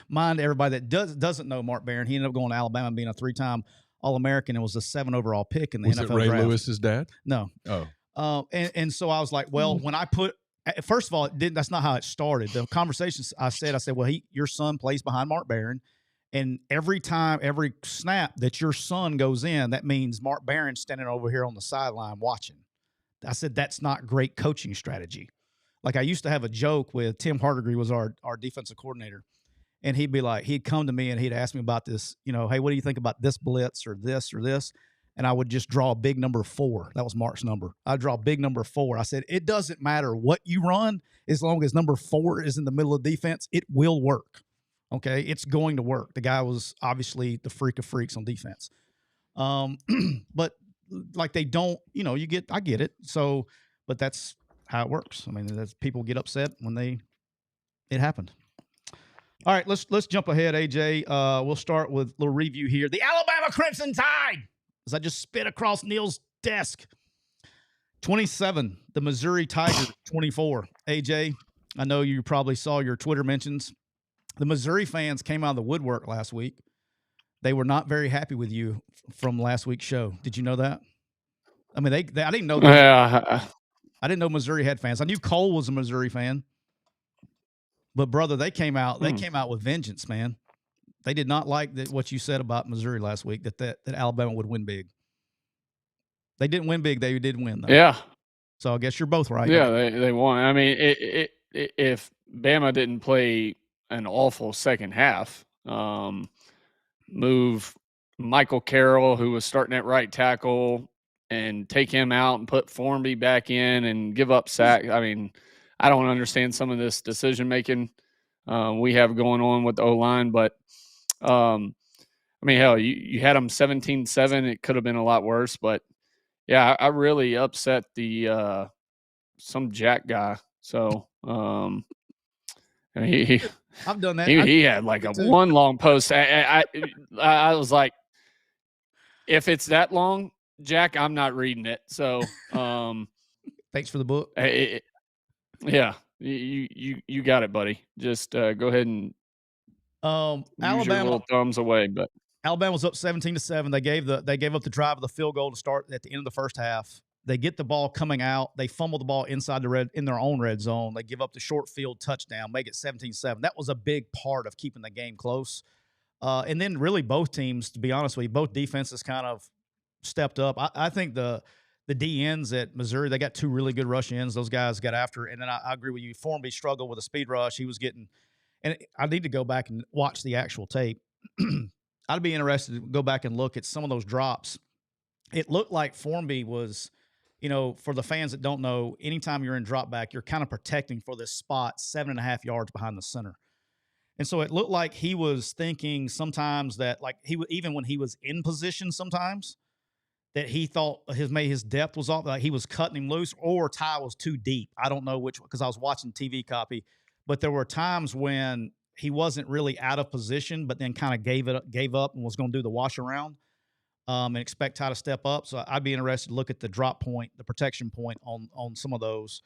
Mind everybody that doesn't know Mark Barron, he ended up going to Alabama and being a 3-time All-American and was the 7 overall pick in the NFL draft. Was it Ray Lewis's dad? No. Oh. And so I was like, well, when I put – first of all, that's not how it started. The conversation I said, well, your son plays behind Mark Barron, and every snap that your son goes in, that means Mark Barron's standing over here on the sideline watching. I said, that's not great coaching strategy. Like I used to have a joke with Tim Hardigree was our defensive coordinator. And he'd come to me and he'd ask me about this, hey, what do you think about this blitz or this or this? And I would just draw a big number 4. That was Mark's number. I'd draw a big number 4. I said, it doesn't matter what you run, as long as number 4 is in the middle of defense, it will work. Okay, it's going to work. The guy was obviously the freak of freaks on defense. But like they don't, I get it. So, but that's how it works. I mean, people get upset when it happened. All right, let's jump ahead, AJ. We'll start with a little review here. The Alabama Crimson Tide, as I just spit across Neal's desk. 27, the Missouri Tigers, 24. AJ, I know you probably saw your Twitter mentions. The Missouri fans came out of the woodwork last week. They were not very happy with you from last week's show. Did you know that? I mean, I didn't know. I didn't know Missouri had fans. I knew Cole was a Missouri fan. But brother, they came out. They came out with vengeance, man. They did not like what you said about Missouri last week. That Alabama would win big. They didn't win big. They did win, though. Yeah. So I guess you're both right. Yeah, they won. I mean, if Bama didn't play an awful second half, move Michael Carroll, who was starting at right tackle, and take him out and put Formby back in and give up sack. I mean, I don't understand some of this decision making we have going on with the O-line, but I mean, hell, you had them 17-7. It could have been a lot worse, but yeah, I really upset the some Jack guy. So I mean, I've done that. He had like a one long post. I was like, if it's that long, Jack, I'm not reading it. So thanks for the book. Yeah, you got it, buddy. Just go ahead and use your little thumbs away. But Alabama was up 17-7. They gave up the drive of the field goal to start at the end of the first half. They get the ball coming out. They fumble the ball inside in their own red zone. They give up the short field touchdown, make it 17-7. That was a big part of keeping the game close. And then really both teams, to be honest with you, both defenses kind of stepped up. I think the DNs at Missouri, they got two really good rush ends. Those guys got after it. And then I agree with you. Formby struggled with a speed rush. He was getting – and I need to go back and watch the actual tape. I'd be interested to go back and look at some of those drops. It looked like Formby was – for the fans that don't know, anytime you're in drop back, you're kind of protecting for this spot 7.5 yards behind the center. And so it looked like he was thinking sometimes that, like, even when he was in position sometimes, that he thought his depth was off, like he was cutting him loose, or Ty was too deep. I don't know which one, because I was watching TV copy. But there were times when he wasn't really out of position, but then kind of gave up and was going to do the wash around. And expect Ty to step up. So I'd be interested to look at the drop point, the protection point on some of those.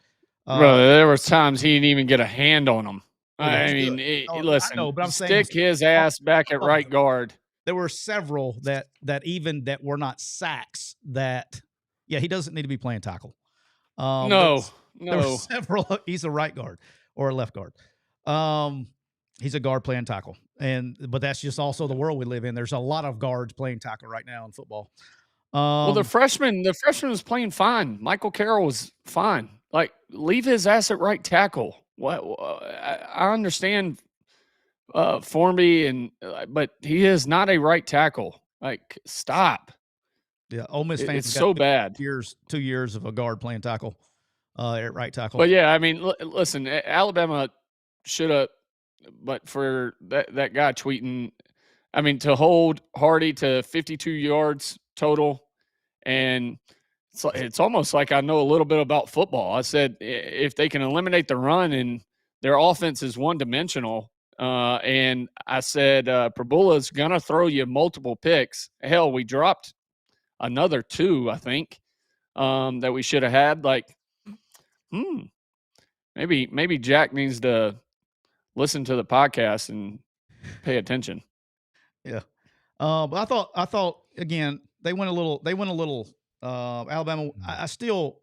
Bro, there was times he didn't even get a hand on them. I mean, listen, I know, but I'm stick his ass back at right guard. There were several that were not sacks that, he doesn't need to be playing tackle. No. There were several. He's a right guard or a left guard. He's a guard playing tackle. But that's just also the world we live in. There's a lot of guards playing tackle right now in football. Well, the freshman was playing fine. Michael Carroll was fine. Like, leave his ass at right tackle. What I understand Formby but he is not a right tackle. Like, stop. Yeah, Ole Miss fans. It's so bad. 2 years of a guard playing tackle at right tackle. But yeah, I mean, listen, Alabama should have. But for that guy tweeting, I mean, to hold Hardy to 52 yards total, and it's almost like I know a little bit about football. I said if they can eliminate the run and their offense is one-dimensional, and I said Prabula's going to throw you multiple picks. Hell, we dropped another 2, I think, that we should have had. Like, maybe Jack needs to listen to the podcast and pay attention. Yeah. But I thought again, they went a little Alabama. I still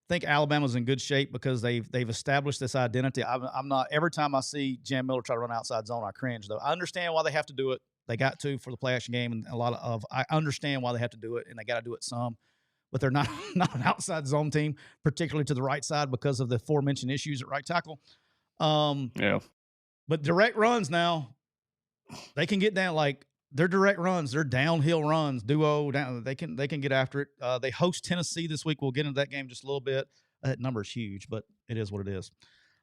think Alabama's in good shape because they've established this identity. I'm not, every time I see Jan Miller try to run outside zone, I cringe though. I understand why they have to do it. They got to for the play action game, and I understand why they have to do it, and they got to do it some, but they're not an outside zone team, particularly to the right side because of the aforementioned issues at right tackle. Yeah. But direct runs now, they can get down, like their direct runs, their downhill runs, duo down. They can get after it. They host Tennessee this week. We'll get into that game just a little bit. That number is huge, but it is what it is.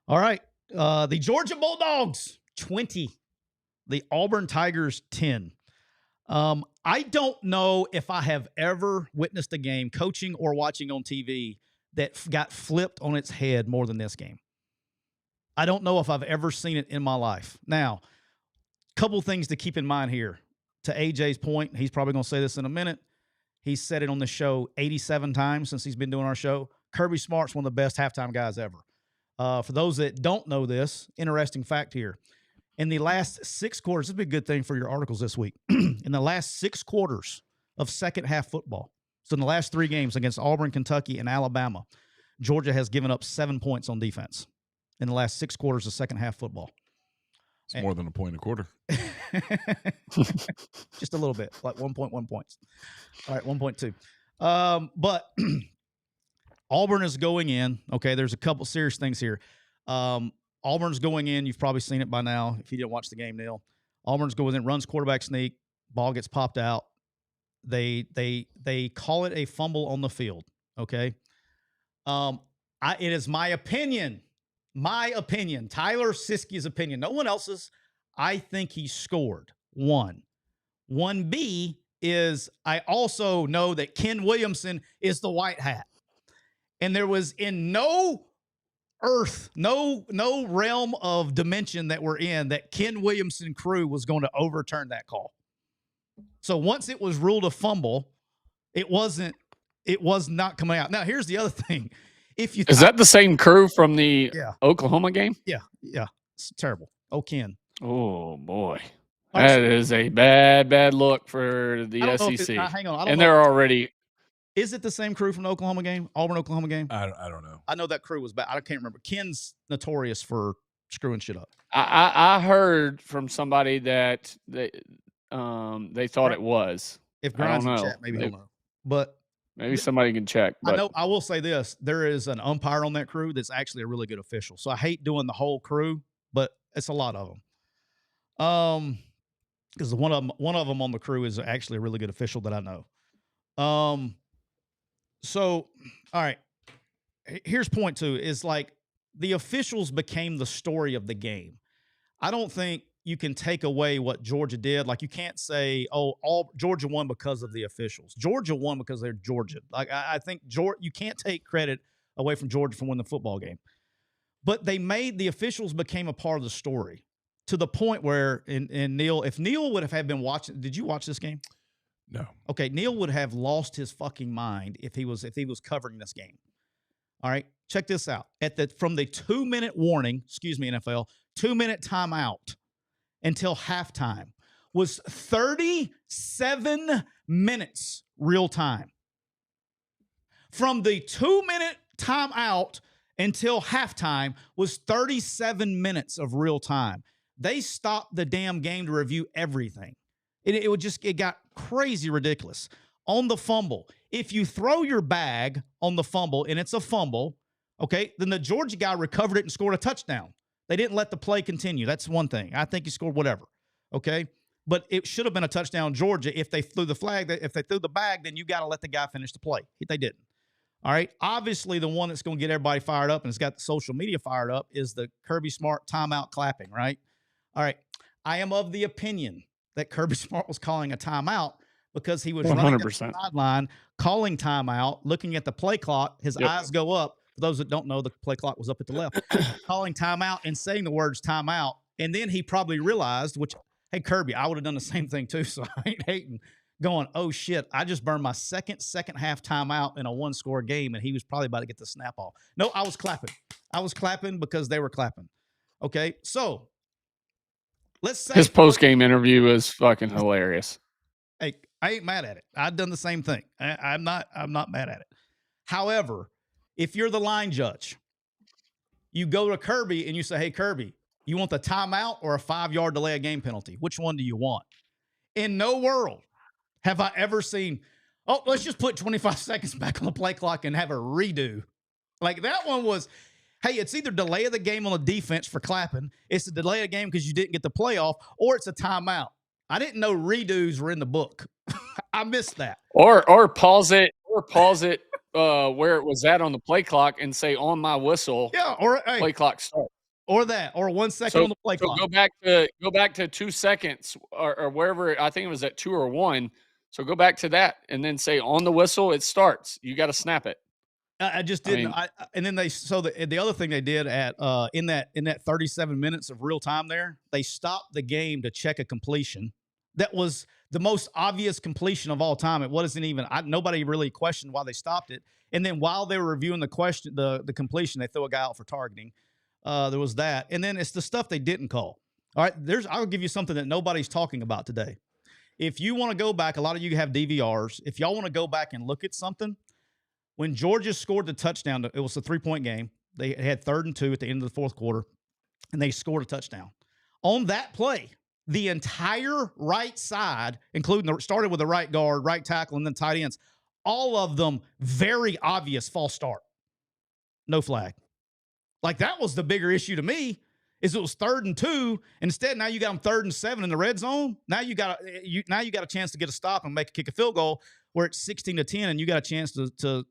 All right, the Georgia Bulldogs 20, the Auburn Tigers 10. I don't know if I have ever witnessed a game, coaching or watching on TV, that got flipped on its head more than this game. I don't know if I've ever seen it in my life. Now, a couple things to keep in mind here. To AJ's point, he's probably going to say this in a minute. He's said it on the show 87 times since he's been doing our show. Kirby Smart's one of the best halftime guys ever. For those that don't know this, interesting fact here. In the last 6 quarters, this would be a good thing for your articles this week. In the last 6 quarters of second half football, so in the last 3 games against Auburn, Kentucky, and Alabama, Georgia has given up 7 points on defense in the last 6 quarters of second half football. It's more than a point a quarter. Just a little bit, like 1.1 points. All right, 1.2. But Auburn is going in. Okay, there's a couple serious things here. Auburn's going in. You've probably seen it by now if you didn't watch the game, Neal. Auburn's going in, runs quarterback sneak, ball gets popped out. They call it a fumble on the field. Okay. It is my opinion my opinion, Tyler Siskey's opinion, no one else's, I think he scored. 1. 1B is I also know that Ken Williamson is the white hat. And there was in no realm of dimension that we're in that Ken Williamson crew was going to overturn that call. So once it was ruled a fumble, it was not coming out. Now, here's the other thing. Is that the same crew from the Oklahoma game? Yeah. It's terrible. Oh, Ken. Oh, boy. That is a bad look for the SEC. Hang on. And they're already. Is it the same crew from the Oklahoma game? Auburn, Oklahoma game? I don't know. I know that crew was bad. I can't remember. Ken's notorious for screwing shit up. I heard from somebody that they thought it was. If Grimes in chat, maybe he'll know. But maybe somebody can check. But I know. I will say this: there is an umpire on that crew that's actually a really good official. So I hate doing the whole crew, but it's a lot of them. Because one of them on the crew is actually a really good official that I know. So, all right. Here's point 2 is like the officials became the story of the game. I don't think you can take away what Georgia did. Like you can't say, all Georgia won because of the officials. Georgia won because they're Georgia. Like I think you can't take credit away from Georgia for winning the football game. But the officials became a part of the story to the point where, and Neal, if Neal would have been watching, did you watch this game? No. Okay, Neal would have lost his fucking mind if he was covering this game. All right, check this out. From the 2-minute warning, excuse me, NFL, 2-minute timeout until halftime was 37 minutes real time. From the 2-minute timeout until halftime was 37 minutes of real time. They stopped the damn game to review everything. It got crazy ridiculous. On the fumble, if you throw your bag on the fumble and it's a fumble, okay, then the Georgia guy recovered it and scored a touchdown. They didn't let the play continue. That's one thing. I think he scored whatever, okay? But it should have been a touchdown Georgia if they threw the flag. If they threw the bag, then you got to let the guy finish the play. They didn't. All right, obviously the one that's going to get everybody fired up and it's got the social media fired up is the Kirby Smart timeout clapping, right? All right, I am of the opinion that Kirby Smart was calling a timeout because he was 100%. Running the sideline, calling timeout, looking at the play clock. His eyes go up. For those that don't know, the play clock was up at the left. Calling timeout and saying the words timeout. And then he probably realized, hey, Kirby, I would have done the same thing too, so I ain't hating. Going, oh, shit, I just burned my second half timeout in a 1-score game, and he was probably about to get the snap off. No, I was clapping. I was clapping because they were clapping. Okay, so let's say his post-game interview is fucking hilarious. Hey, I ain't mad at it. I've done the same thing. I'm not mad at it. However, if you're the line judge, you go to Kirby and you say, hey, Kirby, you want the timeout or a 5-yard delay of game penalty? Which one do you want? In no world have I ever seen, let's just put 25 seconds back on the play clock and have a redo. Like that one was, hey, it's either delay of the game on the defense for clapping, it's a delay of the game because you didn't get the playoff, or it's a timeout. I didn't know redos were in the book. I missed that. Or pause it where it was at on the play clock and say on my whistle. Yeah, or play clock start. Or that, or 1 second on the play clock. Go back to 2 seconds or wherever. I think it was at 2 or 1. So go back to that and then say on the whistle it starts. You got to snap it. I just didn't. And then the other thing they did at in that 37 minutes of real time there, they stopped the game to check a completion. That was the most obvious completion of all time. It wasn't even. Nobody really questioned why they stopped it. And then while they were reviewing the completion, they threw a guy out for targeting. There was that, and then it's the stuff they didn't call. All right, I'll give you something that nobody's talking about today. If you want to go back, a lot of you have DVRs. If y'all want to go back and look at something, when Georgia scored the touchdown, it was a 3-point game. They had 3rd and 2 at the end of the 4th quarter, and they scored a touchdown. On that play, the entire right side, including started with the right guard, right tackle, and then tight ends, all of them very obvious false start. No flag. Like that was the bigger issue to me. Is it was 3rd and 2. Instead, now you got them 3rd and 7 in the red zone. Now you got a chance to get a stop and kick a field goal. where it's 16-10 and you got a chance to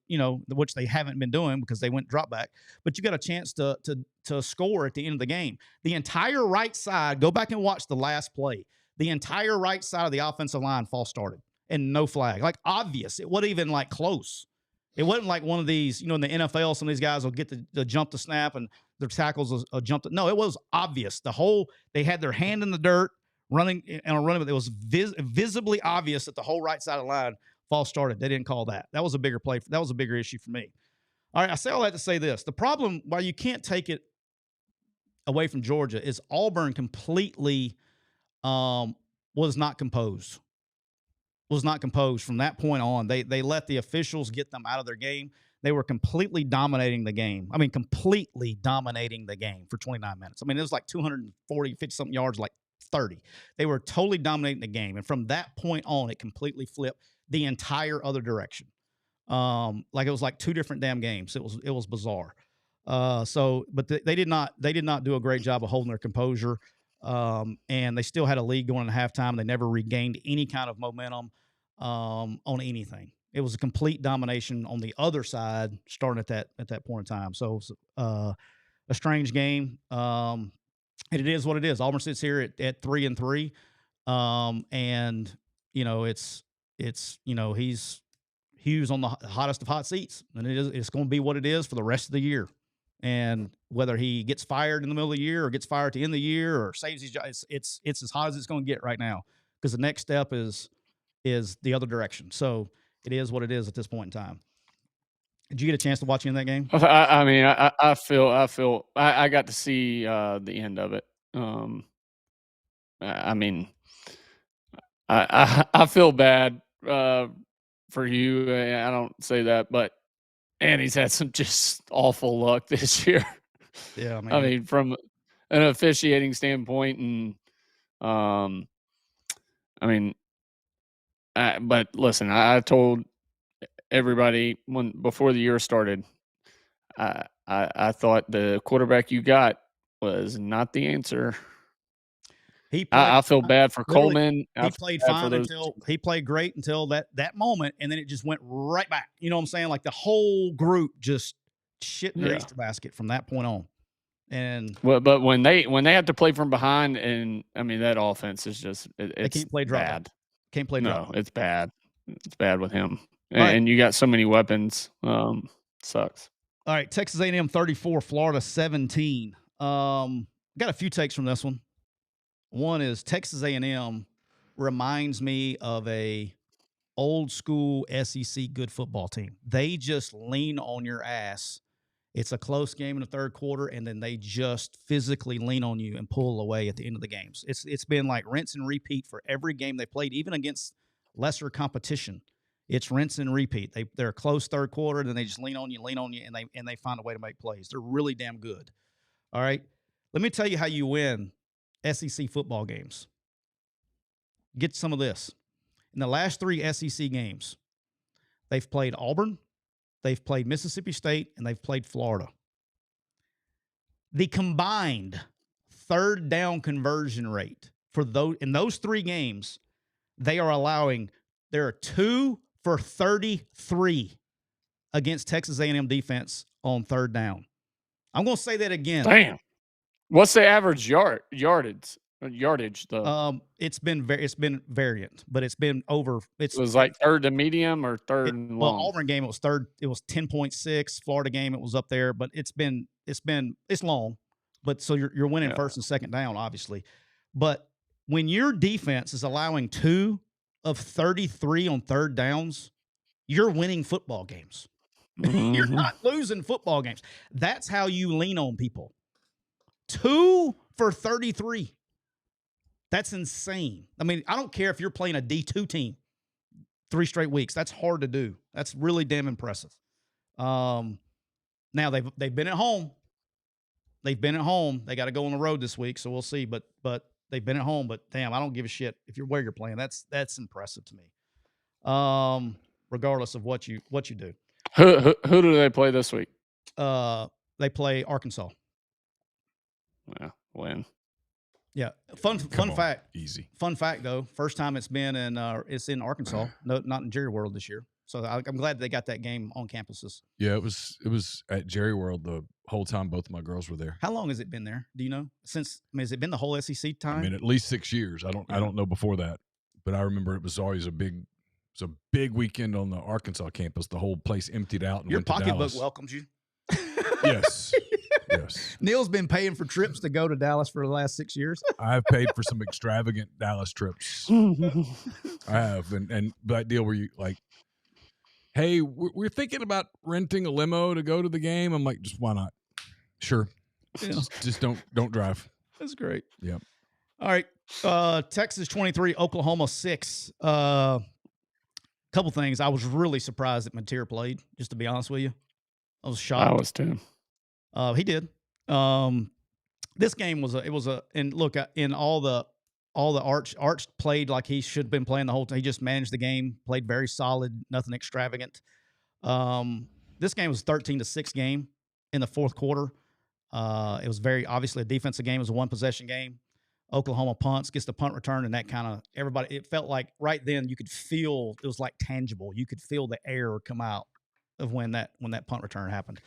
which they haven't been doing because they went drop back, but you got a chance to score at the end of the game. The entire right side, go back and watch the last play. The entire right side of the offensive line false started and no flag. Like obvious. It wasn't even like close. It wasn't like one of these, in the NFL, some of these guys will get the jump to snap and their tackles will jump to. No, it was obvious. They had their hand in the dirt running, but it was visibly obvious that the whole right side of the line false started. They didn't call that. That was a bigger play. That was a bigger issue for me. All right, I say all that to say this. The problem, why you can't take it away from Georgia, is Auburn completely was not composed. Was not composed from that point on. They let the officials get them out of their game. They were completely dominating the game. I mean, completely dominating the game for 29 minutes. I mean, it was like 240, 50-something yards, like 30. They were totally dominating the game. And from that point on, it completely flipped the entire other direction. Like it was like two different damn games. It was bizarre. But they did not do a great job of holding their composure. And they still had a lead going into halftime. They never regained any kind of momentum on anything. It was a complete domination on the other side starting at that point in time. So it was a strange game. And it is what it is. Auburn sits here at 3-3. And he's on the hottest of hot seats, and it's going to be what it is for the rest of the year. And whether he gets fired in the middle of the year or gets fired at the end of the year or saves his job, it's as hot as it's going to get right now, because the next step is the other direction. So it is what it is at this point in time. Did you get a chance to watch any of that game? I mean, I feel I got to see the end of it. I mean, I feel bad for you. I don't say that, but and he's had some just awful luck this year. Yeah, man. I mean, from an officiating standpoint, and I mean, but listen, I told everybody before the year started, I thought the quarterback you got was not the answer. I feel bad for Coleman. He played fine until he played great until that moment, and then it just went right back. You know what I'm saying? Like the whole group just shit in their Easter basket from that point on. And but when they have to play from behind, and I mean that offense is just they can't play drop. Bad. Can't play drop. No, it's bad. It's bad with him, and you got so many weapons. Sucks. All right, Texas A&M 34, Florida 17. Got a few takes from this one. One is Texas A&M reminds me of a old school SEC good football team. They just lean on your ass. It's a close game in the third quarter, and then they just physically lean on you and pull away at the end of the games. It's been like rinse and repeat for every game they played, even against lesser competition. It's rinse and repeat. They're a close third quarter, and then they just lean on you, and they find a way to make plays. They're really damn good. All right, let me tell you how you win SEC football games. Get some of this. In the last 3 SEC games, they've played Auburn, they've played Mississippi State, and they've played Florida. The combined third down conversion rate for in those 3 games, there are 2 for 33 against Texas A&M defense on third down. I'm going to say that again. Damn. What's the average yardage though? It's been variant, but it's been over. It was like third to medium or third and long. Well, Auburn game it was third. It was 10.6. Florida game it was up there, but it's long. But so you're winning first and second down, obviously. But when your defense is allowing 2 of 33 on third downs, you're winning football games. Mm-hmm. You're not losing football games. That's how you lean on people. 2 for 33. That's insane. I mean, I don't care if you're playing a D2 team 3 straight weeks. That's hard to do. That's really damn impressive. Now they've been at home. They've been at home. They got to go on the road this week, so we'll see. But they've been at home. But damn, I don't give a shit if you're where you're playing. That's impressive to me. Regardless of what you do. Who do they play this week? They play Arkansas. Yeah, win. Yeah. Fun fact. Easy. Fun fact though. First time it's been in it's in Arkansas. No, not in Jerry World this year. So I'm glad they got that game on campuses. Yeah, it was at Jerry World the whole time both of my girls were there. How long has it been there? Do you know? Has it been the whole SEC time? I mean, at least 6 years. I don't know before that, but I remember it was always a big weekend on the Arkansas campus. The whole place emptied out and Your went to pocketbook Dallas. welcomes you. Yes. Yes. Neal's been paying for trips to go to Dallas for the last 6 years. I've paid for some extravagant Dallas trips. I have, and that deal where you like, hey, we're thinking about renting a limo to go to the game. I'm like, just why not? Sure. Yeah. Just don't drive. That's great. Yep. All right. Texas 23, Oklahoma 6. Couple things. I was really surprised that Mateer played, just to be honest with you. I was shocked. I was too. He did. This game was and look, in all the Arch played like he should have been playing the whole time. He just managed the game, played very solid, nothing extravagant. This game was 13-6 game in the fourth quarter. It was very obviously a defensive game. It was a one possession game. Oklahoma punts, gets the punt return, and that kind of everybody. It felt like right then you could feel it was like tangible. You could feel the air come out of when that punt return happened.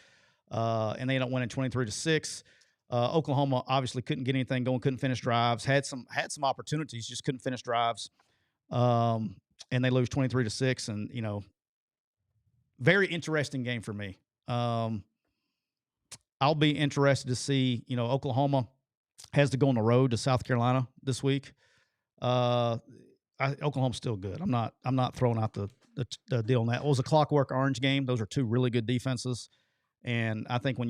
And they ended up winning 23-6. Oklahoma obviously couldn't get anything going, couldn't finish drives. Had some opportunities, just couldn't finish drives. And they lose 23-6. And very interesting game for me. I'll be interested to see. Oklahoma has to go on the road to South Carolina this week. Oklahoma's still good. I'm not throwing out the deal on that. It was a Clockwork Orange game. Those are two really good defenses. And I think when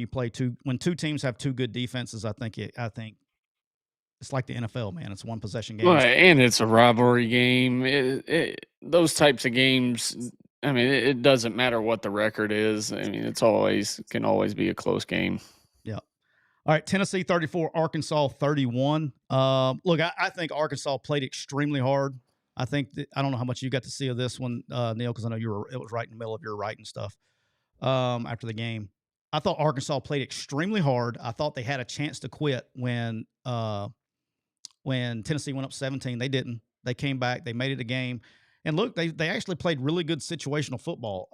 two teams have two good defenses, I think it's like the NFL, man. It's one possession game. Well, and it's a rivalry game. Those types of games, I mean, it doesn't matter what the record is. I mean, can always be a close game. Yeah. All right, Tennessee 34, Arkansas 31. Look, I think Arkansas played extremely hard. I don't know how much you got to see of this one, Neal, because I know it was right in the middle of your writing stuff after the game. I thought Arkansas played extremely hard. I thought they had a chance to quit when Tennessee went up 17. They didn't. They came back. They made it a game. And look, they actually played really good situational football.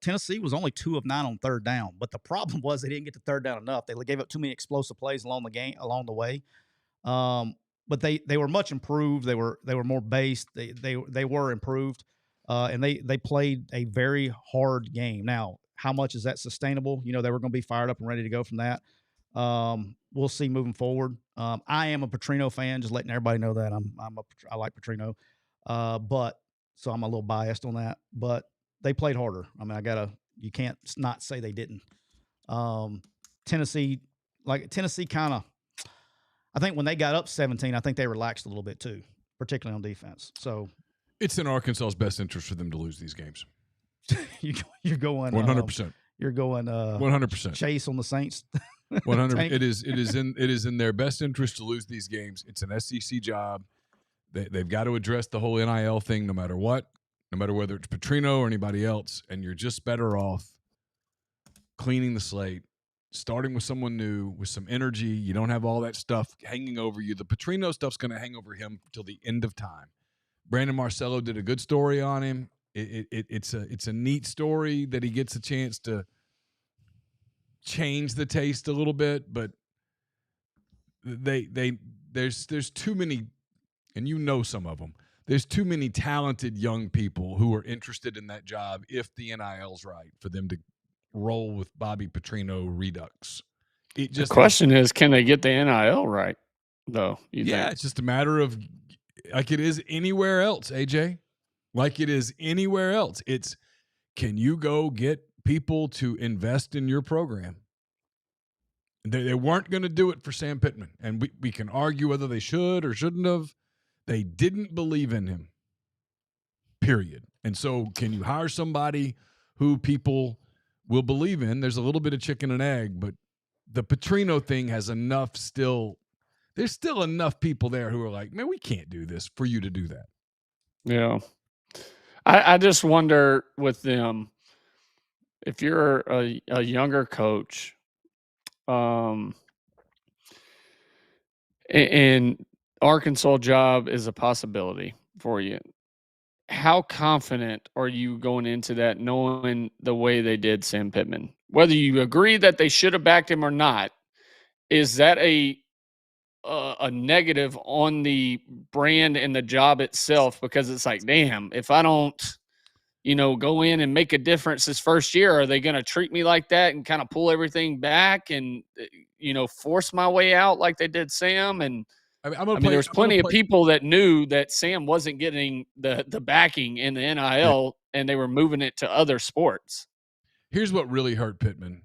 Tennessee was only 2 of 9 on third down, but the problem was they didn't get to third down enough. They gave up too many explosive plays along the way. But they were much improved. They were more based. They were improved, and they played a very hard game. Now, how much is that sustainable? They were going to be fired up and ready to go from that. We'll see moving forward. I am a Petrino fan, just letting everybody know that I like Petrino. So I'm a little biased on that, but they played harder. I mean, you can't not say they didn't. Tennessee kind of, I think when they got up 17, I think they relaxed a little bit too, particularly on defense. So it's in Arkansas's best interest for them to lose these games. You're going 100%. You're going 100%. Chase on the Saints. 100. It is in their best interest to lose these games. It's an SEC job. They've got to address the whole NIL thing no matter what, no matter whether it's Petrino or anybody else, and you're just better off cleaning the slate, starting with someone new with some energy. You don't have all that stuff hanging over you. The Petrino stuff's going to hang over him till the end of time. Brandon Marcello did a good story on him. It's a neat story that he gets a chance to change the taste a little bit, but there's too many. And some of them. There's too many talented young people who are interested in that job if the NIL's right for them to roll with Bobby Petrino Redux. The question is, can they get the NIL right, though? Yeah, it's just a matter of like it is anywhere else, AJ. Like it is anywhere else. It's can you go get people to invest in your program? They weren't going to do it for Sam Pittman. And we can argue whether they should or shouldn't have. They didn't believe in him, period. And so can you hire somebody who people will believe in? There's a little bit of chicken and egg, but the Petrino thing has enough still. There's still enough people there who are like, man, we can't do this for you to do that. Yeah. I just wonder with them, if you're a younger coach, and Arkansas job is a possibility for you. How confident are you going into that, knowing the way they did Sam Pittman? Whether you agree that they should have backed him or not, is that a negative on the brand and the job itself? Because it's like, damn, if I don't, go in and make a difference this first year, are they going to treat me like that and kind of pull everything back and, force my way out like they did Sam? And there's plenty of people that knew that Sam wasn't getting the backing in the NIL and they were moving it to other sports. Here's what really hurt Pittman.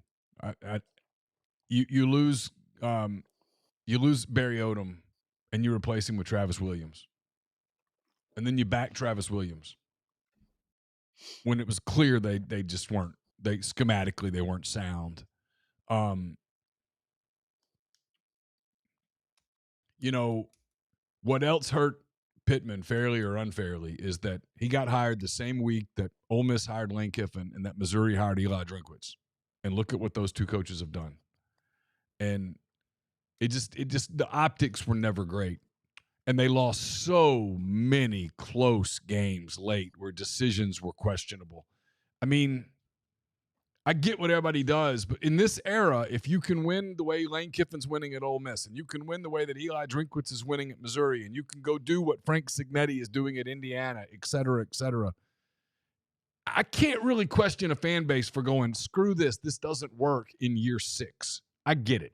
You lose Barry Odom and you replace him with Travis Williams. And then you back Travis Williams when it was clear they just weren't. Schematically they weren't sound. What else hurt Pittman, fairly or unfairly, is that he got hired the same week that Ole Miss hired Lane Kiffin and that Missouri hired Eli Drinkwitz. And look at what those two coaches have done. And it just the optics were never great. And they lost so many close games late where decisions were questionable. I mean, I get what everybody does, but in this era, if you can win the way Lane Kiffin's winning at Ole Miss, and you can win the way that Eli Drinkwitz is winning at Missouri, and you can go do what Frank Cignetti is doing at Indiana, et cetera, I can't really question a fan base for going, screw this doesn't work in year 6. I get it.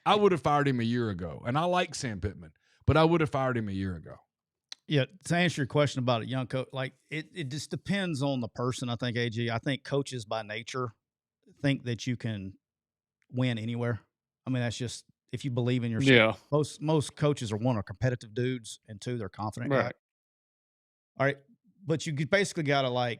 I would have fired him a year ago, and I like Sam Pittman, but I would have fired him a year ago. Yeah, to answer your question about a young coach, like it just depends on the person, I think, AG. I think coaches by nature think that you can win anywhere. I mean, that's just if you believe in yourself. Yeah. Most coaches are competitive dudes, and 2, they're confident. Right. All right. But you basically got to I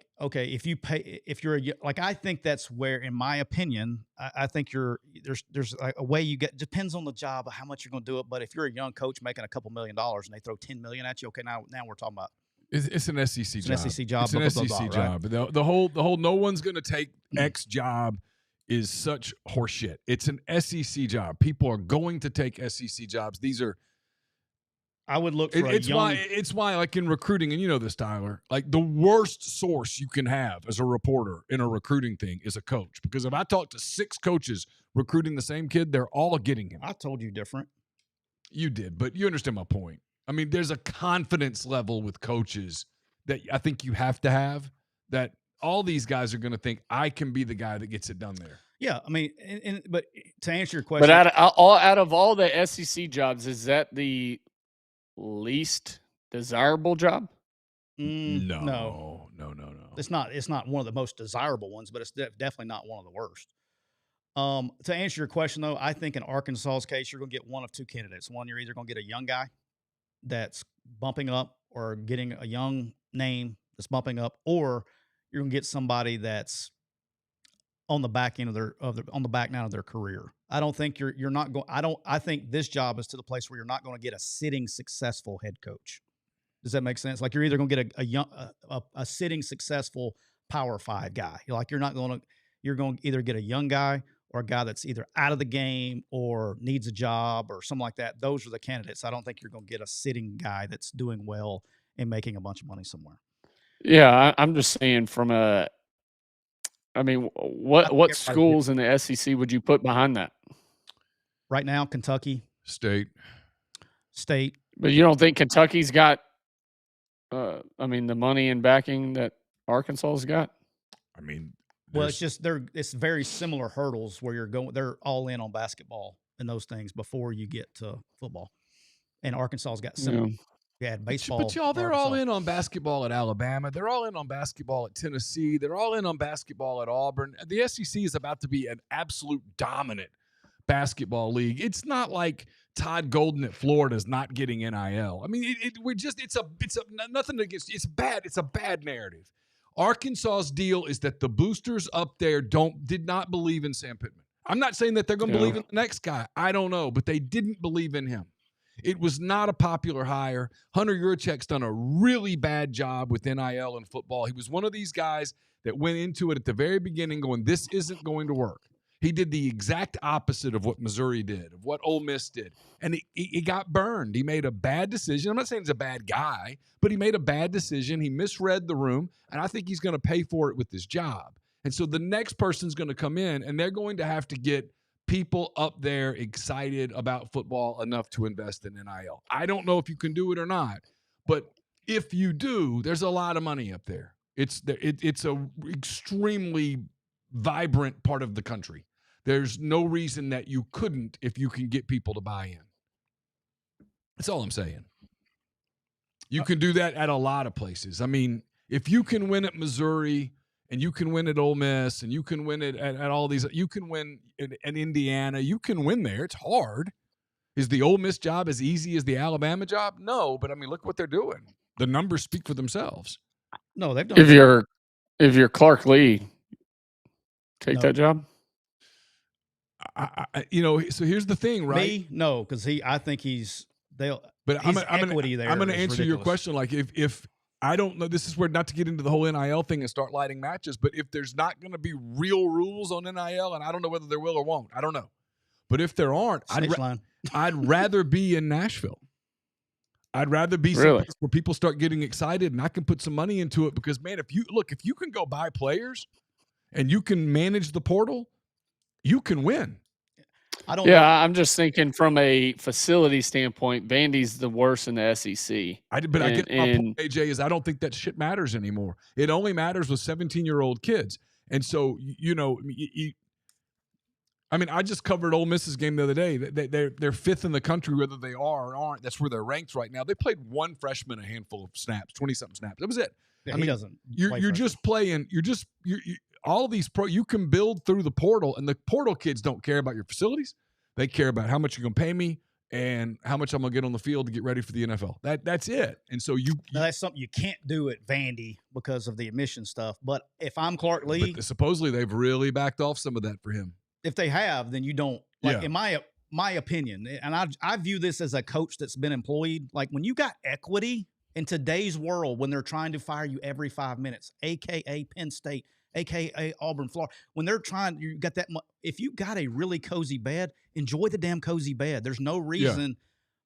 think that's where, in my opinion, I think there's a way you get, depends on the job of how much you're going to do it. But if you're a young coach making a couple $1 million and they throw $10 million at you, okay, now we're talking about. It's an SEC job. It's an SEC job. It's an SEC job. Right? The whole no one's going to take X job is such horseshit. It's an SEC job. People are going to take SEC jobs. These are. I would look for it's why like in recruiting, and you know this, Tyler, like the worst source you can have as a reporter in a recruiting thing is a coach. Because if I talk to 6 coaches recruiting the same kid, they're all getting him. I told you different. You did, but you understand my point. I mean, there's a confidence level with coaches that I think you have to have, that all these guys are going to think, I can be the guy that gets it done there. Yeah, I mean, but to answer your question. But out of all the SEC jobs, is that the least desirable job? No. It's not one of the most desirable ones, but it's definitely not one of the worst. To answer your question, though, I think in Arkansas's case, you're going to get one of 2 candidates. One, you're either going to get a young guy that's bumping up, or getting a young name that's bumping up, or you're going to get somebody that's on the back end on the back nine of their career. I don't think you're not going. I think this job is to the place where you're not going to get a sitting successful head coach. Does that make sense? Like you're either going to get a sitting successful Power 5 guy. You're going to either get a young guy or a guy that's either out of the game or needs a job or something like that. Those are the candidates. I don't think you're going to get a sitting guy that's doing well and making a bunch of money somewhere. Yeah, I'm just saying what schools in the SEC would you put behind that? Right now, Kentucky. State. But you don't think Kentucky's got, the money and backing that Arkansas's got? I mean, well, it's very similar hurdles where they're all in on basketball and those things before you get to football. And Arkansas's got similar. Yeah. Yeah, baseball. But y'all, they're all in on basketball at Alabama. They're all in on basketball at Tennessee. They're all in on basketball at Auburn. The SEC is about to be an absolute dominant basketball league. It's not like Todd Golden at Florida is not getting NIL. I mean, nothing against. It's bad. It's a bad narrative. Arkansas's deal is that the boosters up there did not believe in Sam Pittman. I'm not saying that they're going to believe in the next guy. I don't know, but they didn't believe in him. It was not a popular hire. Hunter Yurachek's done a really bad job with NIL and football. He was one of these guys that went into it at the very beginning going, this isn't going to work. He did the exact opposite of what Missouri did, of what Ole Miss did. And he got burned. He made a bad decision. I'm not saying he's a bad guy, but he made a bad decision. He misread the room, and I think he's going to pay for it with his job. And so the next person's going to come in, and they're going to have to get people up there excited about football enough to invest in NIL. I don't know if you can do it or not, but if you do, there's a lot of money up there. It's a extremely vibrant part of the country. There's no reason that you couldn't if you can get people to buy in. That's all I'm saying. You can do that at a lot of places. I mean, if you can win at Missouri and you can win at Ole Miss and you can win it at all these, you can win in Indiana, you can win there. It's hard. Is the Ole Miss job as easy as the Alabama job? No, but I mean, look what they're doing. The numbers speak for themselves. No, they've done. If you're Clark Lee, take that job. So here's the thing, right? Me, no, because I think he's they'll. But I'm going to answer your question. Like if I don't know, this is where, not to get into the whole NIL thing and start lighting matches, but if there's not going to be real rules on NIL, and I don't know whether there will or won't, I don't know. But if there aren't, I'd rather be in Nashville. I'd rather be someplace where people start getting excited and I can put some money into it because, man, if you can go buy players and you can manage the portal, you can win. I'm just thinking from a facility standpoint, Vandy's the worst in the SEC. I get my point, AJ, is I don't think that shit matters anymore. It only matters with 17-year-old kids. And so, I just covered Ole Miss's game the other day. They're fifth in the country, whether they are or aren't. That's where they're ranked right now. They played one freshman a handful of snaps, 20-something snaps. That was it. Yeah, he doesn't. You're just playing. All these you can build through the portal, and the portal kids don't care about your facilities. They care about how much you're going to pay me and how much I'm going to get on the field to get ready for the NFL. That's it. And so that's something you can't do at Vandy because of the admission stuff. But if I'm Clark Lee, supposedly they've really backed off some of that for him. If they have, then you don't. In my opinion, and I view this as a coach that's been employed. Like when you got equity in today's world, when they're trying to fire you every 5 minutes, aka Penn State, aka Auburn, Florida, when they're trying, you got that. If you got a really cozy bed, enjoy the damn cozy bed. There's no reason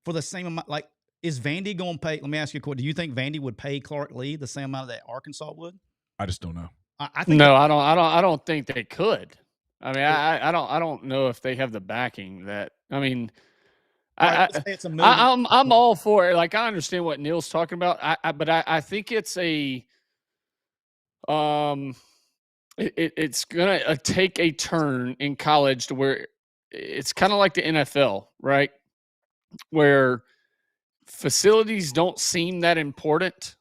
for the same amount. Like, is Vandy going to pay? Let me ask you a question. Do you think Vandy would pay Clark Lee the same amount that Arkansas would? I just don't know. I don't think they could. I mean, I don't know if they have the backing that. I mean, I'm all for it. Like, I understand what Neal's talking about. But I think it's it's gonna take a turn in college to where it's kind of like the NFL, right? Where facilities don't seem that important,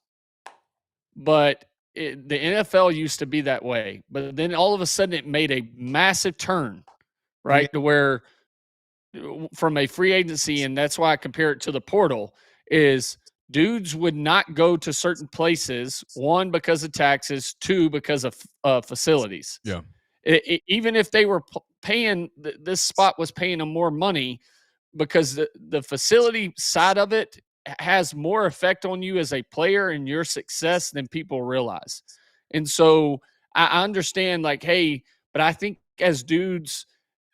but the NFL used to be that way. But then all of a sudden it made a massive turn, right? To where from a free agency, and that's why I compare it to the portal, is dudes would not go to certain places, one, because of taxes, two, because of facilities. Yeah. Even if they were paying, this spot was paying them more money, because the facility side of it has more effect on you as a player and your success than people realize. And so I understand, like, hey, but I think as dudes,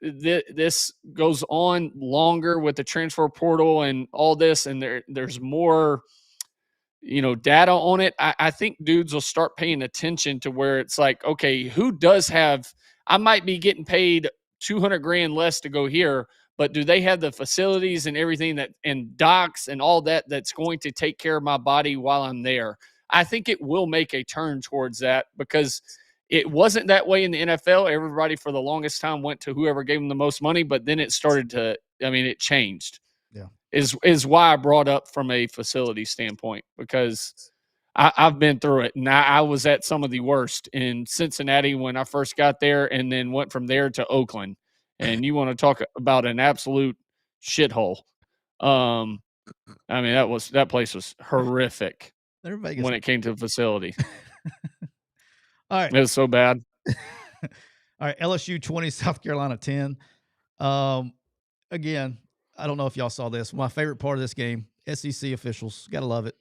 this goes on longer with the transfer portal and all this, and there's more, data on it. I think dudes will start paying attention to where it's like, okay, who does have, I might be getting paid $200,000 less to go here, but do they have the facilities and everything and docs and all that's going to take care of my body while I'm there? I think it will make a turn towards that, because it wasn't that way in the NFL. Everybody for the longest time went to whoever gave them the most money, but then it started to, it changed. Yeah. Is why I brought up from a facility standpoint, because I've been through it. And I was at some of the worst in Cincinnati when I first got there, and then went from there to Oakland. And you want to talk about an absolute shithole. That place was horrific when it came to the facility. All right. It was so bad. All right. LSU 20, South Carolina 10. Again, I don't know if y'all saw this. My favorite part of this game, SEC officials, got to love it.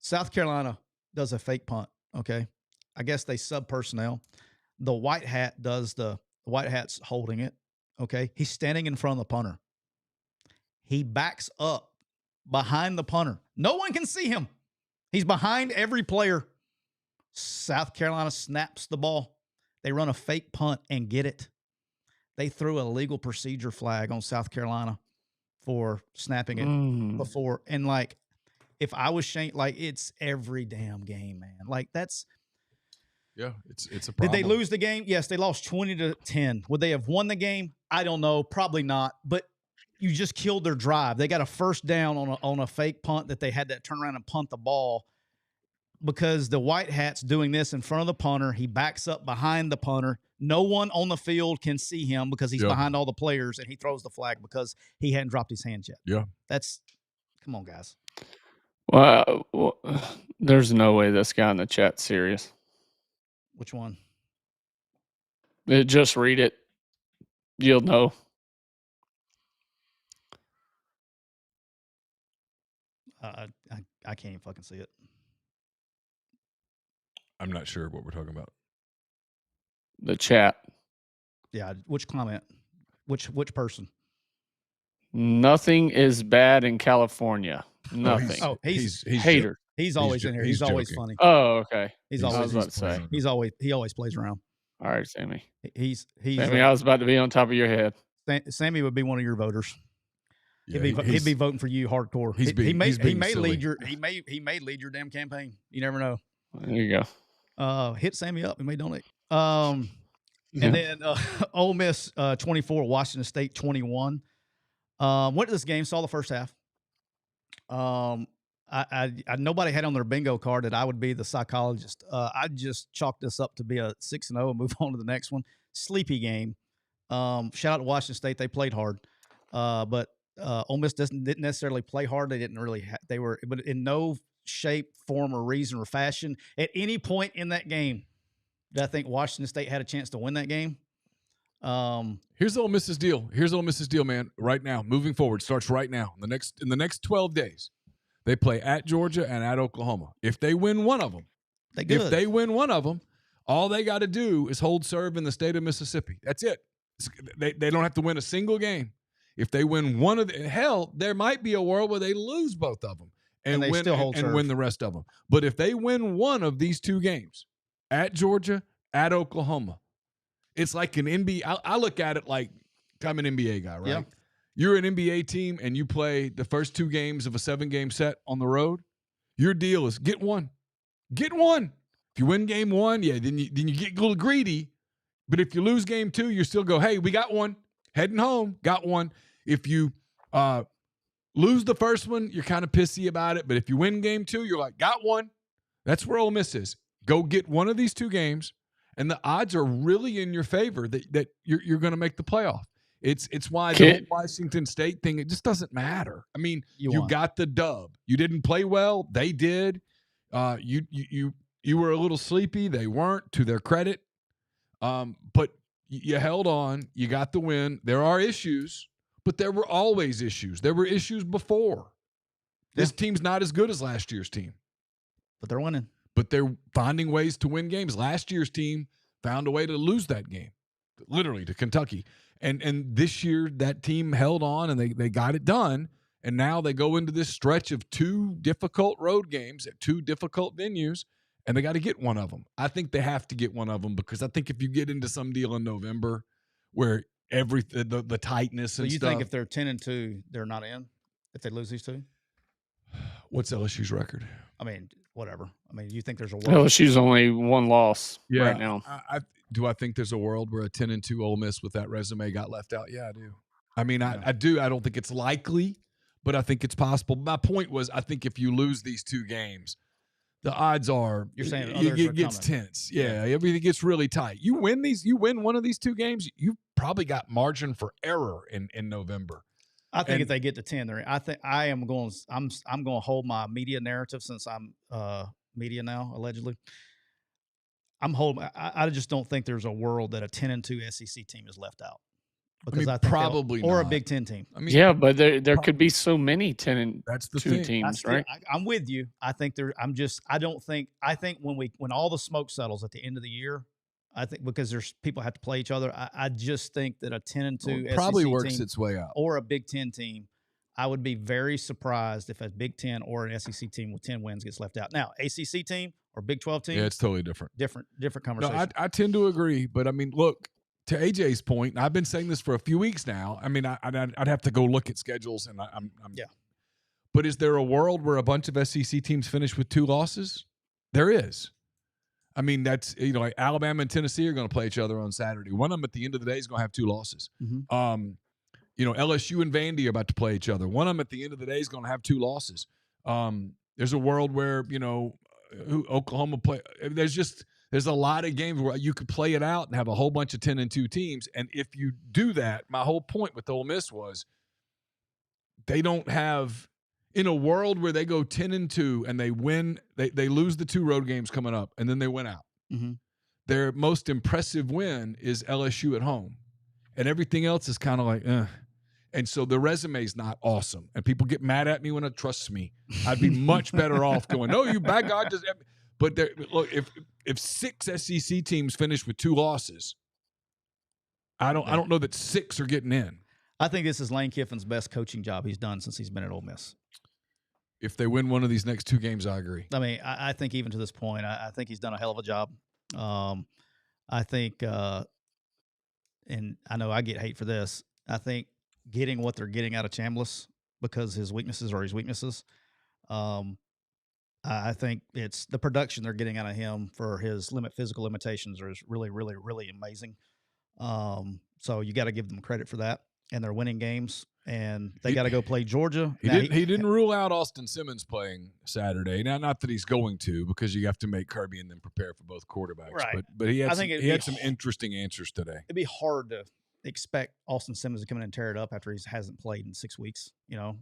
South Carolina does a fake punt, okay? I guess they sub personnel. The white hat does the The White Hat's holding it. Okay. He's standing in front of the punter. He backs up behind the punter. No one can see him. He's behind every player. South Carolina snaps the ball. They run a fake punt and get it. They threw a legal procedure flag on South Carolina for snapping it before. And like, if I was Shane, like it's every damn game, man. Like that's. Yeah, it's a problem. Did they lose the game? Yes, they lost 20-10. Would they have won the game? I don't know. Probably not. But you just killed their drive. They got a first down on a fake punt that they had to turn around and punt the ball because the White Hat's doing this in front of the punter. He backs up behind the punter. No one on the field can see him because he's behind all the players, and he throws the flag because he hadn't dropped his hands yet. Yeah. Come on, guys. Well, there's no way this guy in the chat's serious. Which one? Just read it. You'll know. I can't even fucking see it. I'm not sure what we're talking about. The chat. Yeah. Which comment? Which person? Nothing is bad in California. Nothing. He's hater. He's always in here. He's always funny. Oh, okay. He always plays around. All right, Sammy. He's Sammy, I was about to be on top of your head. Sammy would be one of your voters. Yeah, he'd be voting for you hardcore. He may silly. lead your your damn campaign. You never know. There you go. Hit Sammy up. He may donate. And then Ole Miss 24, Washington State 21. Went to this game, saw the first half. I nobody had on their bingo card that I would be the psychologist. I just chalked this up to be a 6-0 and move on to the next one. Sleepy game. Shout out to Washington State. They played hard. But Ole Miss didn't necessarily play hard. They didn't really but in no shape, form, or reason or fashion at any point in that game did I think Washington State had a chance to win that game. Here's Ole Miss's deal. Here's Ole Miss's deal, man. Right now, moving forward, starts right now. In the next 12 days, they play at Georgia and at Oklahoma. If they win one of them, all they got to do is hold serve in the state of Mississippi. That's it. They don't have to win a single game. If they win one of hell, there might be a world where they lose both of them and they win still hold serve. Win the rest of them. But if they win one of these two games, at Georgia, at Oklahoma, it's like an NBA. I look at it like I'm an NBA guy, right? Yeah. You're an NBA team and you play the first two games of a 7-game set on the road. Your deal is get one. Get one. If you win game one, then you get a little greedy. But if you lose game two, you still go, hey, we got one. Heading home, got one. If you lose the first one, you're kind of pissy about it. But if you win game two, you're like, got one. That's where Ole Miss is. Go get one of these two games, and the odds are really in your favor that you're going to make the playoff. It's why the whole Washington State thing, it just doesn't matter. I mean, you got the dub. You didn't play well. They did. You were a little sleepy. They weren't, to their credit. But you held on. You got the win. There are issues, but there were always issues. There were issues before. This team's not as good as last year's team. But they're winning. But they're finding ways to win games. Last year's team found a way to lose that game, literally, to Kentucky. And this year, that team held on, and they got it done. And now they go into this stretch of 2 difficult road games at 2 difficult venues, and they got to get one of them. I think they have to get one of them because I think if you get into some deal in November where the tightness and stuff. So you think if they're 10-2, they're not in if they lose these 2? What's LSU's record? I mean, whatever. I mean, you think there's a world? LSU's only 1 loss right now. Do I think there's a world where a 10-2 Ole Miss with that resume got left out? Yeah, I do. I mean, I do. I don't think it's likely, but I think it's possible. My point was, I think if you lose these 2 games, the odds are you're saying it gets tense. Yeah, everything gets really tight. You win one of these 2 games, you've probably got margin for error in November. I think if they get to 10, I'm going to hold my media narrative since I'm media now, allegedly. I just don't think there's a world that a 10-2 SEC team is left out. Because I think probably or not. a Big Ten team. I mean, but there could be so many 10-2 teams, right? I'm with you. I think I think when all the smoke settles at the end of the year, I think because there's people have to play each other. I just think that a 10-2 probably SEC works team its way out. or a Big Ten team, I would be very surprised if a Big Ten or an SEC team with 10 wins gets left out. Now, ACC team or Big 12 team, Yeah, it's totally different. Different No, conversation. I tend to agree, but I mean, look, to AJ's point, and I've been saying this for a few weeks now. I mean, I'd have to go look at schedules, and I'm yeah. But is there a world where a bunch of SEC teams finish with 2 losses? There is. I mean, that's, like Alabama and Tennessee are going to play each other on Saturday. One of them at the end of the day is going to have 2 losses. Mm-hmm. LSU and Vandy are about to play each other. One of them at the end of the day is going to have 2 losses. There's a world where, Oklahoma play. There's a lot of games where you could play it out and have a whole bunch of 10-2 teams. And if you do that, my whole point with Ole Miss was they don't have – in a world where they go 10-2 and they win, they lose the 2 road games coming up, and then they win out. Mm-hmm. Their most impressive win is LSU at home, and everything else is kind of like, And so the resume is not awesome, and people get mad at me when it trusts me. I'd be much better off going, no, you bad guy. But look, if 6 SEC teams finish with 2 losses, I don't know that 6 are getting in. I think this is Lane Kiffin's best coaching job he's done since he's been at Ole Miss. If they win one of these next 2 games, I agree. I mean, I think even to this point, I think he's done a hell of a job. I think, and I know I get hate for this, I think getting what they're getting out of Chambliss because his weaknesses are his weaknesses. I think it's the production they're getting out of him for his physical limitations is really, really, really amazing. So you got to give them credit for that. And they're winning games, and they got to go play Georgia. He didn't rule out Austin Simmons playing Saturday. Now, not that he's going to, because you have to make Kirby and then prepare for both quarterbacks. Right. But he had some interesting answers today. It'd be hard to expect Austin Simmons to come in and tear it up after he hasn't played in 6 weeks.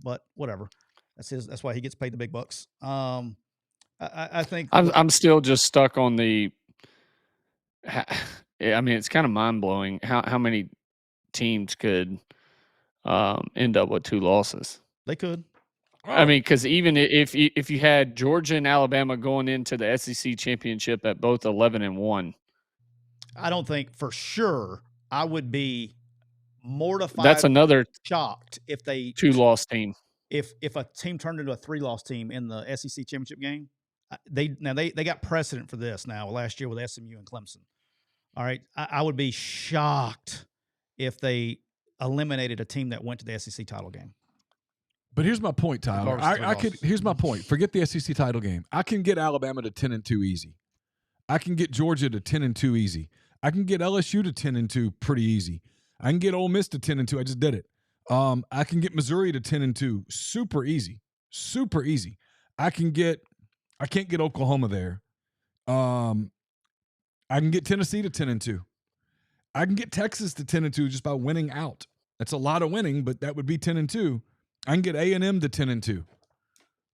But whatever. That's why he gets paid the big bucks. I think I'm still just stuck on the. I mean, it's kind of mind blowing how many teams could end up with 2 losses. They could. I mean, because even if you had Georgia and Alabama going into the SEC championship at both 11-1, I don't think for sure I would be mortified. That's another shocked if they 2-loss team. If a team turned into a 3-loss team in the SEC championship game, they got precedent for this now. Last year with SMU and Clemson. All right, I would be shocked if they eliminated a team that went to the SEC title game. But here's my point, Tyler. Here's my point. Forget the SEC title game. I can get Alabama to 10-2 easy. I can get Georgia to 10-2 easy. I can get LSU to 10-2 pretty easy. I can get Ole Miss to 10-2. I just did it. I can get Missouri to 10-2 super easy. Super easy. I can't get Oklahoma there. I can get Tennessee to 10-2. I can get Texas to 10-2 just by winning out. That's a lot of winning, but that would be 10-2. I can get A&M to 10-2.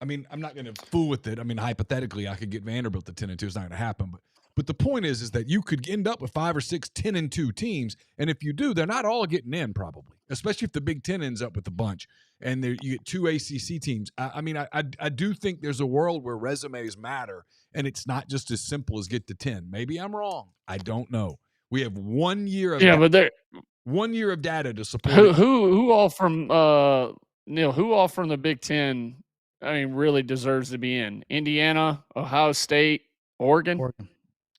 I mean, I'm not going to fool with it. I mean, hypothetically, I could get Vanderbilt to 10-2. It's not going to happen. But the point is that you could end up with 5 or 6 10-2 teams, and if you do, they're not all getting in probably, especially if the Big Ten ends up with a bunch, and you get 2 ACC teams. I do think there's a world where resumes matter, and it's not just as simple as get to 10. Maybe I'm wrong. I don't know. We have 1 year of data, 1 year of data to support who all from Neal, who all from the Big Ten, I mean, really deserves to be in? Indiana, Ohio State, Oregon.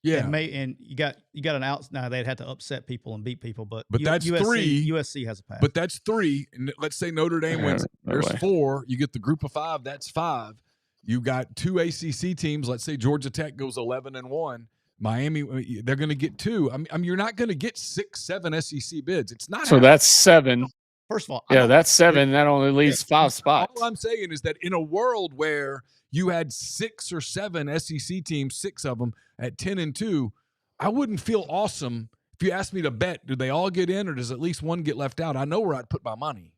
Yeah, and you got an out now. They'd have to upset people and beat people, but that's USC, 3. USC has a pass. But that's 3. And let's say Notre Dame wins. There's 4. You get the group of 5. That's 5. You got 2 ACC teams. Let's say Georgia Tech goes 11-1. Miami, they're going to get 2. I mean, you're not going to get 6, 7 SEC bids. It's not. So that's 7. First of all, that's 7. That only leaves 5 spots. All I'm saying is that in a world where you had 6 or 7 SEC teams, 6 of them at 10-2, I wouldn't feel awesome if you asked me to bet. Do they all get in, or does at least one get left out? I know where I'd put my money.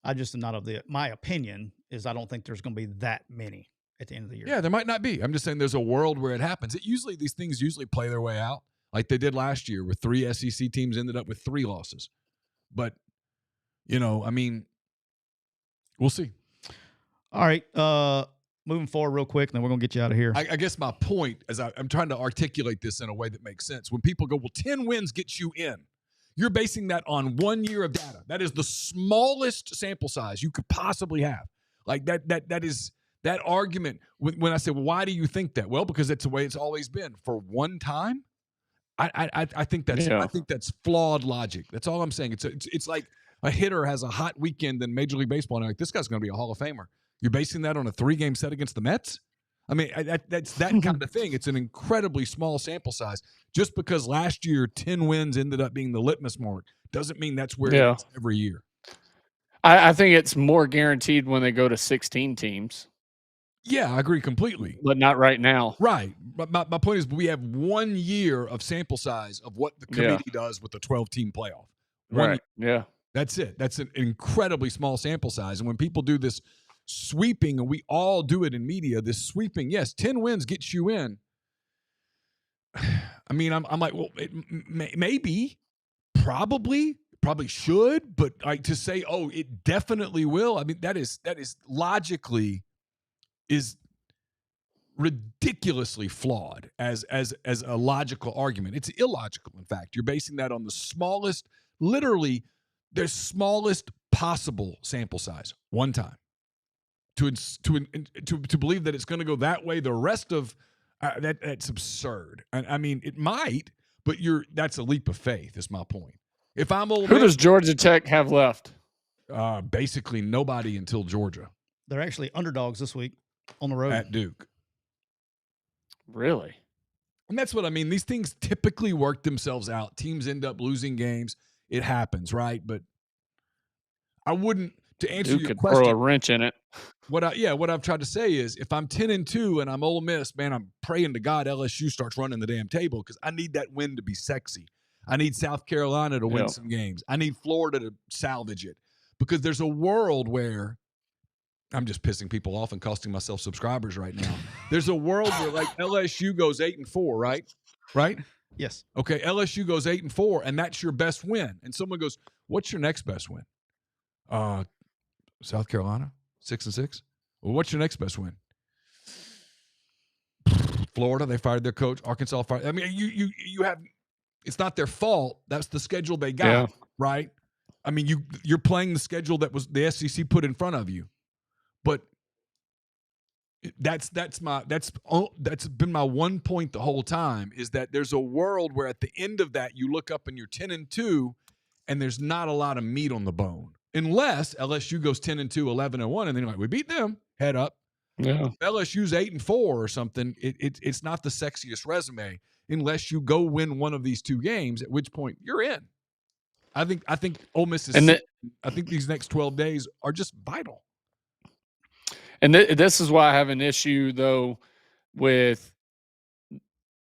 I just am not of the. My opinion is I don't think there's going to be that many at the end of the year. Yeah, there might not be. I'm just saying there's a world where it happens. These things usually play their way out, like they did last year, where 3 SEC teams ended up with 3 losses. But I mean, we'll see. All right. moving forward real quick, and then we're going to get you out of here. I guess my point is I'm trying to articulate this in a way that makes sense. When people go, well, 10 wins gets you in, you're basing that on 1 year of data. That is the smallest sample size you could possibly have. Like that is that argument. When I say, well, why do you think that? Well, because it's the way it's always been. For one time, I think that's flawed logic. That's all I'm saying. It's like a hitter has a hot weekend in Major League Baseball, and you're like, this guy's going to be a Hall of Famer. You're basing that on a 3-game set against the Mets? I mean, that's that kind of thing. It's an incredibly small sample size. Just because last year 10 wins ended up being the litmus mark doesn't mean that's where it is every year. I think it's more guaranteed when they go to 16 teams. Yeah, I agree completely. But not right now. Right. But my point is we have 1 year of sample size of what the committee does with the 12-team playoff. Right. Yeah. That's it. That's an incredibly small sample size. And when people do this sweeping, and we all do it in media, this sweeping, yes, 10 wins gets you in. I mean, I'm like, well, maybe, probably should, but like to say, oh, it definitely will. I mean, that is logically is ridiculously flawed as a logical argument. It's illogical. In fact, you're basing that on the smallest, literally their smallest possible sample size one time. To believe that it's going to go that way the rest of that's absurd. I mean, it might, but that's a leap of faith. Is my point. If I'm Ole Miss, who does Georgia Tech have left? Basically nobody until Georgia. They're actually underdogs this week on the road at Duke. Really? And that's what I mean. These things typically work themselves out. Teams end up losing games. It happens, right? But I wouldn't. To answer Duke your could question, throw a wrench in it. What I've tried to say is, if I'm 10-2 and I'm Ole Miss, man, I'm praying to God LSU starts running the damn table because I need that win to be sexy. I need South Carolina to win some games. I need Florida to salvage it because there's a world where I'm just pissing people off and costing myself subscribers right now. There's a world where like LSU goes 8-4, right? Right? Yes. Okay, LSU goes 8-4, and that's your best win. And someone goes, "What's your next best win?" South Carolina, 6-6. Well, what's your next best win? Florida, they fired their coach. Arkansas fired. I mean, you have. It's not their fault. That's the schedule they got, right? I mean, you're playing the schedule that was the SEC put in front of you, but that's been my one point the whole time is that there's a world where at the end of that you look up and you're 10-2, and there's not a lot of meat on the bone. Unless LSU goes 10-2, 11-1, and then you're like, we beat them, head up. Yeah. If LSU's 8-4 or something, it's not the sexiest resume unless you go win one of these two games, at which point you're in. I think Ole Miss is. I think these next 12 days are just vital. And this is why I have an issue though with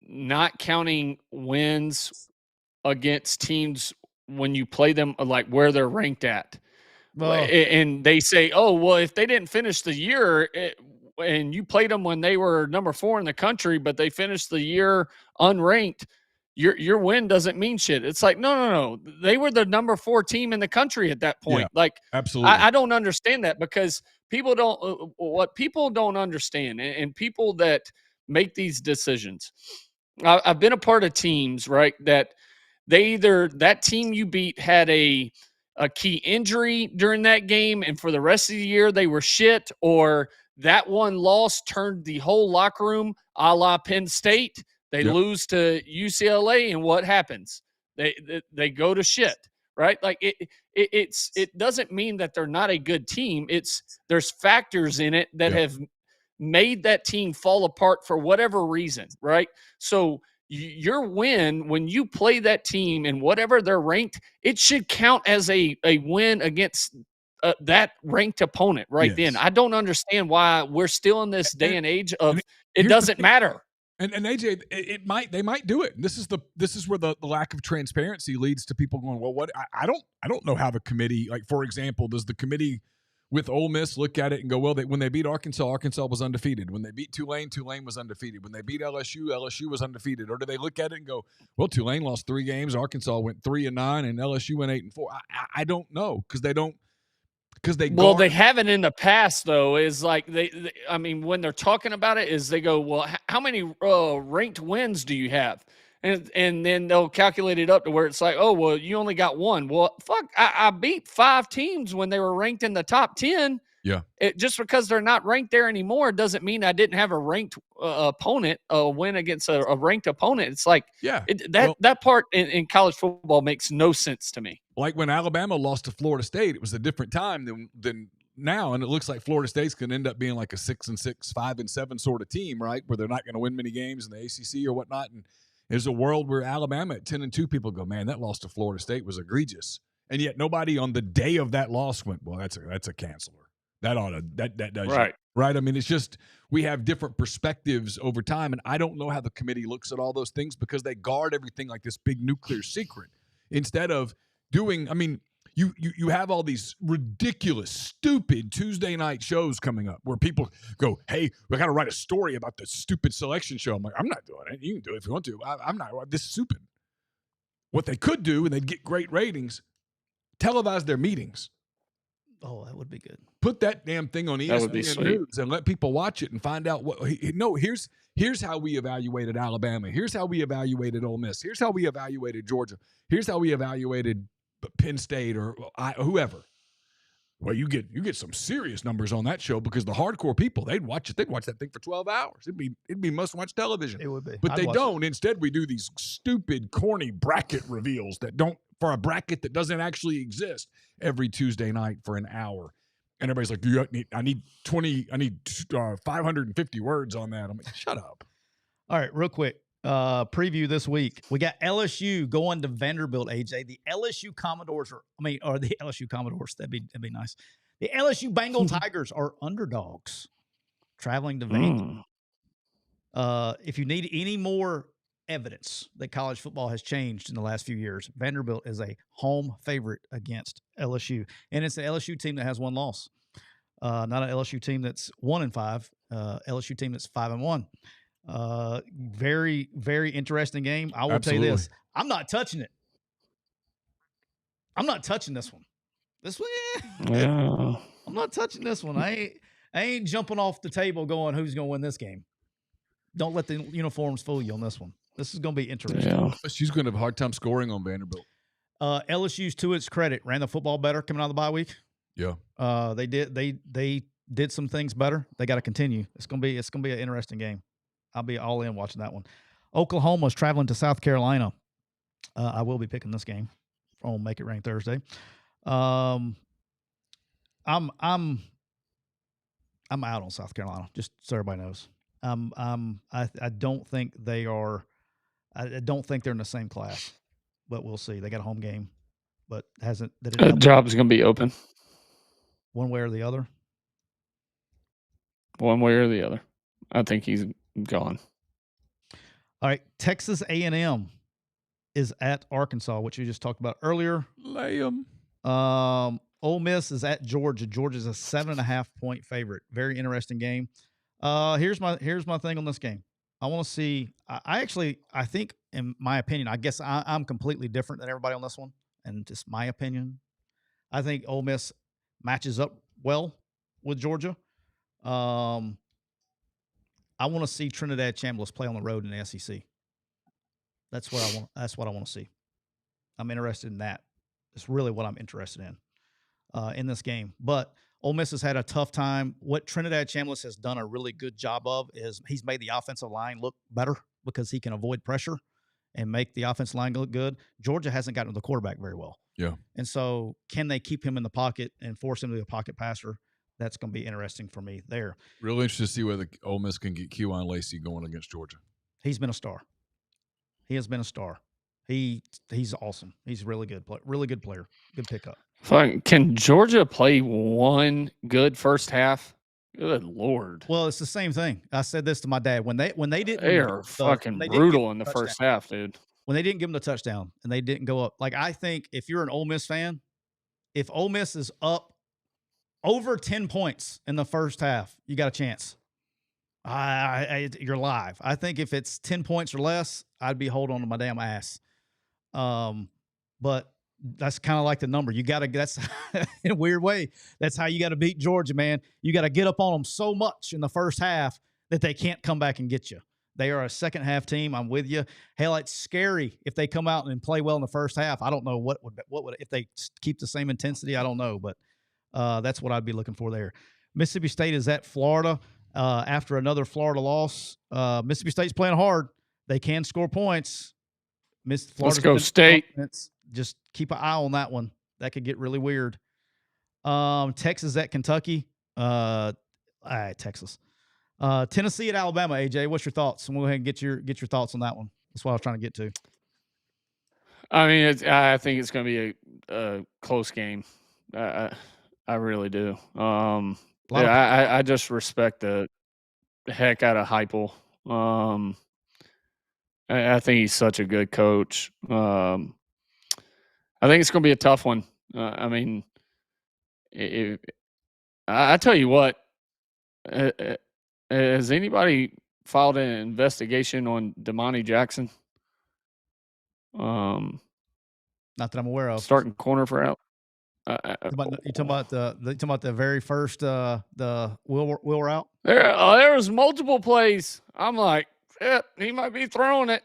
not counting wins against teams when you play them like where they're ranked at. Well, and they say, oh, well, if they didn't finish the year and you played them when they were number 4 in the country, but they finished the year unranked, your win doesn't mean shit. It's like, no. They were the number 4 team in the country at that point. Yeah, like, absolutely. I don't understand that because people don't understand and people that make these decisions. I've been a part of teams, right, that that team you beat had a key injury during that game, and for the rest of the year they were shit, or that one loss turned the whole locker room a la Penn State. They lose to UCLA, and what happens? They go to shit, right? Like it doesn't mean that they're not a good team. There's factors in it that have made that team fall apart for whatever reason, right? So your win when you play that team and whatever they're ranked, it should count as a win against that ranked opponent right then. I don't understand why we're still in this day and age of it doesn't matter. And AJ, they might do it. This is where the lack of transparency leads to people going, well, what? I don't know how the committee, like for example, does the committee with Ole Miss look at it and go, well, when they beat Arkansas was undefeated. When they beat Tulane was undefeated. When they beat LSU was undefeated. Or do they look at it and go, well, Tulane lost 3 games, Arkansas went 3-9, and LSU went 8-4? I don't know because they don't. because they they haven't in the past though. Is like I mean, when they're talking about it, is they go, well, how many ranked wins do you have? And then they'll calculate it up to where it's like, oh, well, you only got one. Well, fuck, I beat 5 teams when they were ranked in the top 10. Yeah. Just because they're not ranked there anymore doesn't mean I didn't have a ranked opponent, win against a ranked opponent. It's like, that part in college football makes no sense to me. Like when Alabama lost to Florida State, it was a different time than now, and it looks like Florida State's going to end up being like a 6-6, 5-7 sort of team, right? Where they're not going to win many games in the ACC or whatnot. And there's a world where Alabama at 10-2, people go, man, that loss to Florida State was egregious, and yet nobody on the day of that loss went, well, that's a canceler. That ought to that does right. Right. I mean, it's just we have different perspectives over time, and I don't know how the committee looks at all those things because they guard everything like this big nuclear secret instead of doing. I mean, you have all these ridiculous, stupid Tuesday night shows coming up where people go, "Hey, we got to write a story about the stupid selection show." I'm like, I'm not doing it. You can do it if you want to. I'm not. This is stupid. What they could do, and they'd get great ratings, televise their meetings. Oh, that would be good. Put that damn thing on ESPN News and let people watch it and find out what. No, here's how we evaluated Alabama. Here's how we evaluated Ole Miss. Here's how we evaluated Georgia. Here's how we evaluated Penn State or whoever. Well, you get some serious numbers on that show because the hardcore people, they'd watch it. They'd watch that thing for 12 hours. It'd be must-watch television. It would be, but they don't. Instead, we do these stupid, corny bracket reveals that don't. For a bracket that doesn't actually exist every Tuesday night for an hour. And everybody's like, I need 550 words on that. I'm like, shut up. All right, real quick. Preview this week. We got LSU going to Vanderbilt, AJ. The LSU Commodores or the LSU Commodores. That'd be nice. The LSU Bengal Tigers are underdogs traveling to Vanderbilt. If you need any more evidence that college football has changed in the last few years, Vanderbilt is a home favorite against LSU, and it's an LSU team that has one loss, not an LSU team that's 1-5, LSU team that's 5-1. Very, very interesting game. I will tell you this: I'm not touching it. I'm not touching this one. This one, yeah. I'm not touching this one. I ain't jumping off the table going, who's going to win this game? Don't let the uniforms fool you on this one. This is going to be interesting. Yeah. She's going to have a hard time scoring on Vanderbilt. LSU's, to its credit, ran the football better coming out of the bye week. Yeah. They did some things better. They got to continue. It's going to be an interesting game. I'll be all in watching that one. Oklahoma's traveling to South Carolina. I will be picking this game on Make It Rain Thursday. I'm out on South Carolina, just so everybody knows. I don't think they are. I don't think they're in the same class, but we'll see. They got a home game, but hasn't. The job is going to be open. One way or the other. One way or the other. I think he's gone. All right, Texas A&M is at Arkansas, which you just talked about earlier. Lay 'em. Ole Miss is at Georgia. Georgia's a 7.5-point favorite. Very interesting game. Here's my thing on this game. I want to see. I think, in my opinion, I guess I'm completely different than everybody on this one, and just my opinion. I think Ole Miss matches up well with Georgia. I want to see Trinidad Chambliss play on the road in the SEC. That's what I want. That's what I want to see. I'm interested in that. It's really what I'm interested in this game. But Ole Miss has had a tough time. What Trinidad Chambliss has done a really good job of is he's made the offensive line look better because he can avoid pressure and make the offensive line look good. Georgia hasn't gotten to the quarterback very well. Yeah. And so can they keep him in the pocket and force him to be a pocket passer? That's going to be interesting for me there. Really interested to see whether Ole Miss can get Kewan Lacey going against Georgia. He's been a star. He has been a star. He's awesome. He's a really good player. Good pickup. Fine. Can Georgia play one good first half? Good Lord. Well, it's the same thing. I said this to my dad when they didn't. They are fucking brutal in the first half, dude. When they didn't give them the touchdown and they didn't go up. Like, I think if you're an Ole Miss fan, if Ole Miss is up over 10 points in the first half, you got a chance. You're live. I think if it's 10 points or less, I'd be holding on to my damn ass. But That's kind of like the number. You got to, that's in a weird way. That's how you got to beat Georgia, man. You got to get up on them so much in the first half that they can't come back and get you. They are a second half team. I'm with you. Hell, it's scary if they come out and play well in the first half. I don't know what would if they keep the same intensity. I don't know, but that's what I'd be looking for there. Mississippi State is at Florida after another Florida loss. Mississippi State's playing hard. They can score points. Let's go State. Just keep an eye on that one. That could get really weird. Texas at Kentucky. All right, Texas. Tennessee at Alabama. AJ, what's your thoughts? And we'll go ahead and get your thoughts on that one. That's what I was trying to get to. I mean, I think it's going to be a close game. I really do. I just respect the heck out of Heupel. I think he's such a good coach. I think it's going to be a tough one. I mean, I tell you what, has anybody filed an investigation on Damani Jackson? Not that I'm aware of. Starting corner for Al. You talking about the very first the Will route? There was multiple plays. I'm like, he might be throwing it.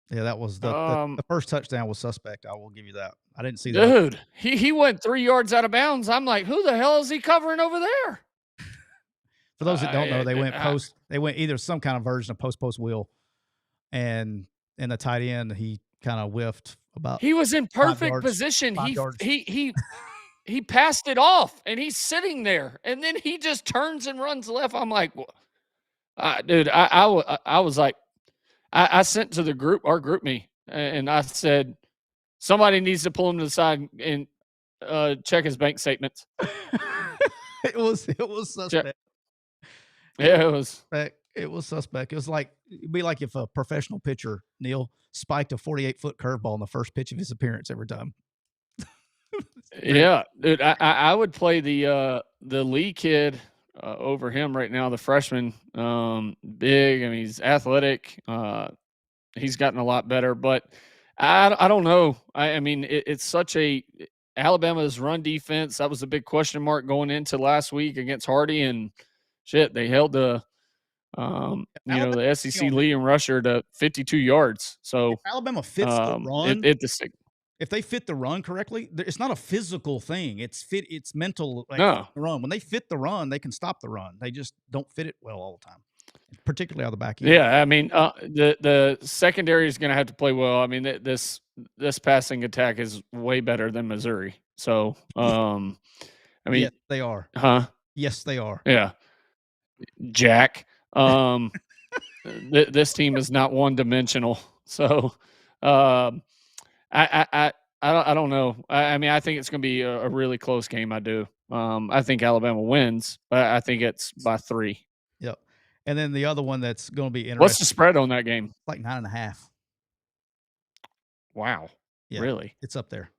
Yeah, that was the first touchdown was suspect. I will give you that. I didn't see that. Dude, he went 3 yards out of bounds. I'm like, who the hell is he covering over there? For those that don't know, they went post. They went either some kind of version of post wheel, and in the tight end, he kind of whiffed about. He was in perfect position. He passed it off, and he's sitting there, and then he just turns and runs left. I'm like, dude, I was like, I sent to the group, our group me, and I said, somebody needs to pull him to the side and check his bank statements. It was suspect. Yeah, it was suspect. It was like, it'd be like if a professional pitcher, Neal, spiked a 48-foot curveball in the first pitch of his appearance every time. Yeah, dude, I would play the Lee kid over him right now, the freshman. Big, I mean, he's athletic. He's gotten a lot better, but I don't know. I mean, it's such a Alabama's run defense. That was a big question mark going into last week against Hardy, and shit, they held the the SEC leading rusher to 52 yards. So if Alabama fits the run. If they fit the run correctly, it's not a physical thing. It's mental. Like, no. The run. When they fit the run, they can stop the run. They just don't fit it well all the time, particularly on the back end. Yeah, I mean, the secondary is going to have to play well. I mean, this passing attack is way better than Missouri. So, I mean, yes, they are. Huh? Yes, they are. Yeah, Jack. This team is not one dimensional. So, I don't know. I mean, I think it's going to be a really close game. I do. I think Alabama wins, but I think it's by 3. Yep. And then the other one that's going to be interesting. What's the spread on that game? Like 9.5. Wow. Yeah, really? It's up there.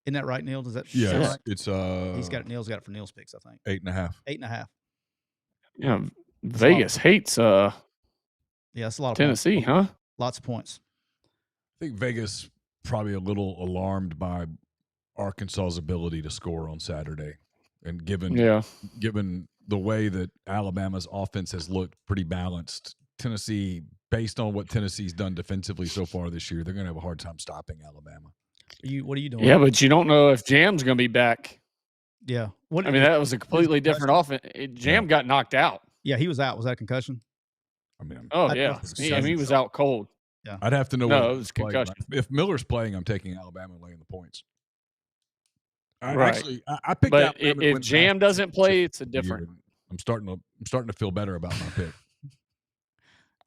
Isn't that right, Neal? Does that? Yeah, right? it's Neal's got it for Neal's picks, I think. 8.5. 8.5. Yeah, Vegas hates yeah, that's a lot of Tennessee, points. Huh? Lots of points. I think Vegas probably a little alarmed by Arkansas's ability to score on Saturday, and given the way that Alabama's offense has looked pretty balanced, Tennessee, based on what Tennessee's done defensively so far this year, they're going to have a hard time stopping Alabama. What are you doing? Yeah, but you don't know if Jam's going to be back. Yeah. I mean, that was a completely different offense. Jam got knocked out. Yeah, he was out. Was that a concussion? I mean, he was out cold. Yeah, I'd have to know. No, it was concussion. If Miller's playing, I'm taking Alabama laying the points. Right. Actually, I picked. But if Jam doesn't play, it's a different. I'm starting to feel better about my pick.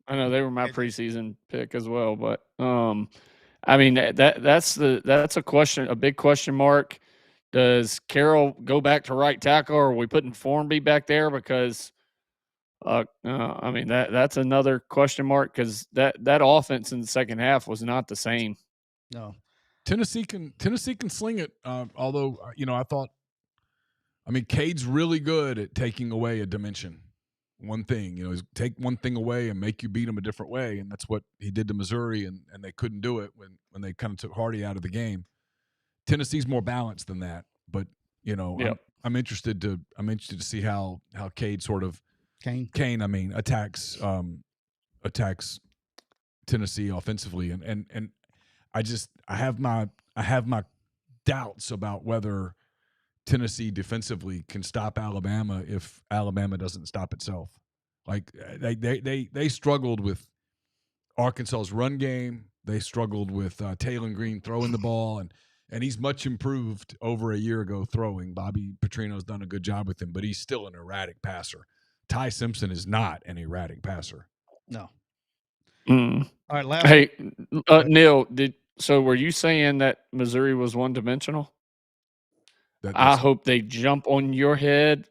I know they were my preseason pick as well, but I mean that's a question, a big question mark. Does Carroll go back to right tackle, or are we putting Formby back there? Because I mean that's another question mark, because that offense in the second half was not the same. No, Tennessee can sling it. Although I mean, Cade's really good at taking away a dimension. One thing, is take one thing away and make you beat them a different way, and that's what he did to Missouri, and they couldn't do it when they kind of took Hardy out of the game. Tennessee's more balanced than that, but Yep. I'm interested to see how Cade sort of Kane attacks Tennessee offensively, and I have my doubts about whether Tennessee defensively can stop Alabama if Alabama doesn't stop itself. Like they struggled with Arkansas's run game. They struggled with Taylor Green throwing the ball, and he's much improved over a year ago throwing. Bobby Petrino's done a good job with him, but he's still an erratic passer. Ty Simpson is not an erratic passer. No. Mm. All right, last. Hey, Neal, were you saying that Missouri was one-dimensional? I hope they jump on your head.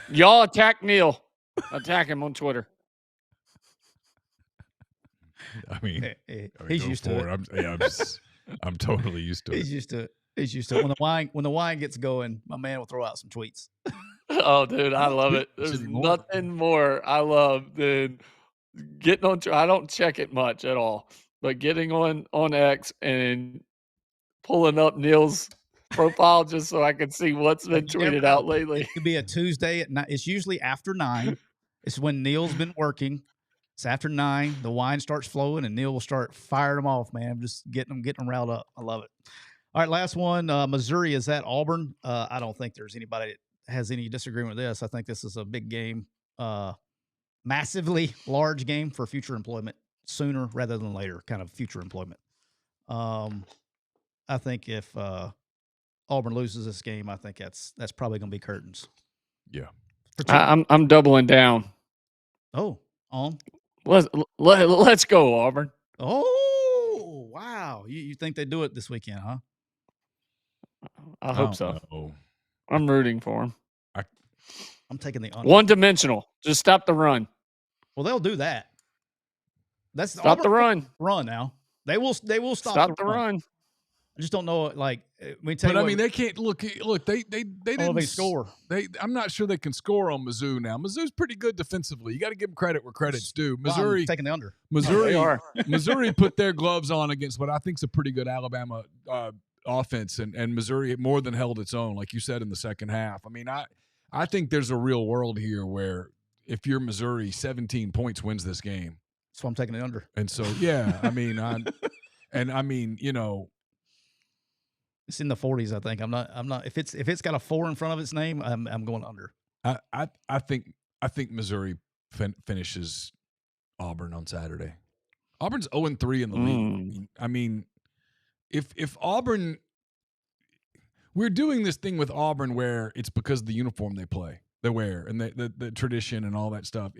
Y'all attack Neal. Attack him on Twitter. I mean, he's used to it. I'm totally used to it. He's used to it. He's used to it. When the wine gets going, my man will throw out some tweets. Oh, dude, I love it. There's nothing more I love than getting on. I don't check it much at all, but getting on X and pulling up Neal's profile just so I can see what's been tweeted out lately. It could be a Tuesday at night. It's usually after 9. It's when Neal's been working. It's after 9. The wine starts flowing, and Neal will start firing them off, man. Just getting them riled up. I love it. All right, last one. Missouri is at Auburn. I don't think there's anybody that has any disagreement with this. I think this is a big game, massively large game for future employment, sooner rather than later, kind of future employment. I think if Auburn loses this game, I think that's probably going to be curtains. Yeah, I'm doubling down. Oh, on. Let's go, Auburn. Oh, wow! You think they do it this weekend, huh? I hope so. I'm rooting for them. I'm taking the under. One-dimensional. Just stop the run. Well, they'll do that. That's stop the run. Run now. They will stop the run. I just don't know. Like, they can't look. They didn't score. I'm not sure they can score on Mizzou now. Mizzou's pretty good defensively. You got to give them credit where credit's due. Missouri I'm taking the under. Missouri put their gloves on against what I think is a pretty good Alabama offense, and Missouri more than held its own, like you said in the second half. I mean, I think there's a real world here where if you're Missouri, 17 points wins this game. So I'm taking the under. And so I mean, it's in the 40s, I think. I'm not. If it's got a 4 in front of its name, I'm going under. I think Missouri finishes Auburn on Saturday. Auburn's 0-3 in the league. I mean, if Auburn, we're doing this thing with Auburn where it's because of the uniform they wear, and the tradition and all that stuff.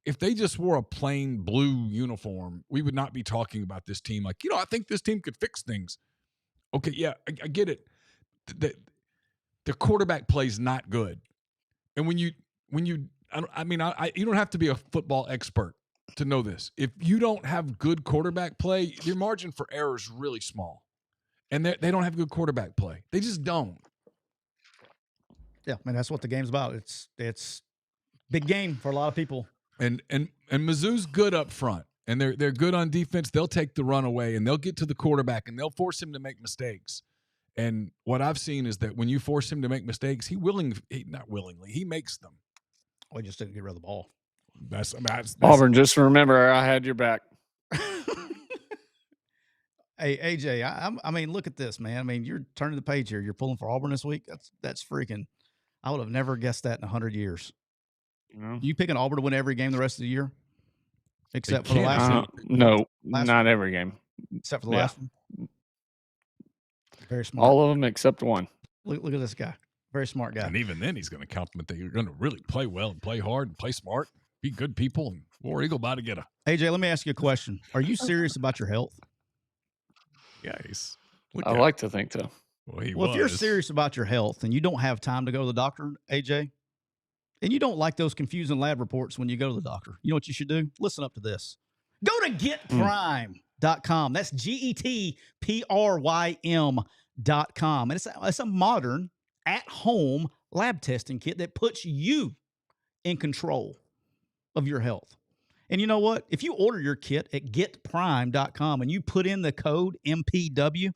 If they just wore a plain blue uniform, we would not be talking about this team. Like, I think this team could fix things. Okay, yeah, I get it. The quarterback play is not good, and when you you don't have to be a football expert to know this. If you don't have good quarterback play, your margin for error is really small, and they don't have good quarterback play. They just don't. Yeah, I mean that's what the game's about. It's big game for a lot of people. And Mizzou's good up front. And they're good on defense. They'll take the run away, and they'll get to the quarterback, and they'll force him to make mistakes. And what I've seen is that when you force him to make mistakes, he makes them. Well, he just didn't get rid of the ball. That's Auburn, just remember, I had your back. Hey, AJ, I mean, look at this, man. I mean, you're turning the page here. You're pulling for Auburn this week. That's freaking – I would have never guessed that in 100 years. You picking Auburn to win every game the rest of the year? Except for the last one? No, not every game. Except for the last one? Very smart. All of them except one. Look at this guy. Very smart guy. And even then, he's going to compliment that you're going to really play well and play hard and play smart, be good people, and War Eagle about to get a. AJ, let me ask you a question. Are you serious about your health? Yeah, I like to think so. Well, if you're serious about your health and you don't have time to go to the doctor, AJ, and you don't like those confusing lab reports when you go to the doctor, you know what you should do? Listen up to this. Go to getprime.com. That's GETPRYM.com. And it's a modern, at-home lab testing kit that puts you in control of your health. And you know what? If you order your kit at getprime.com and you put in the code MPW,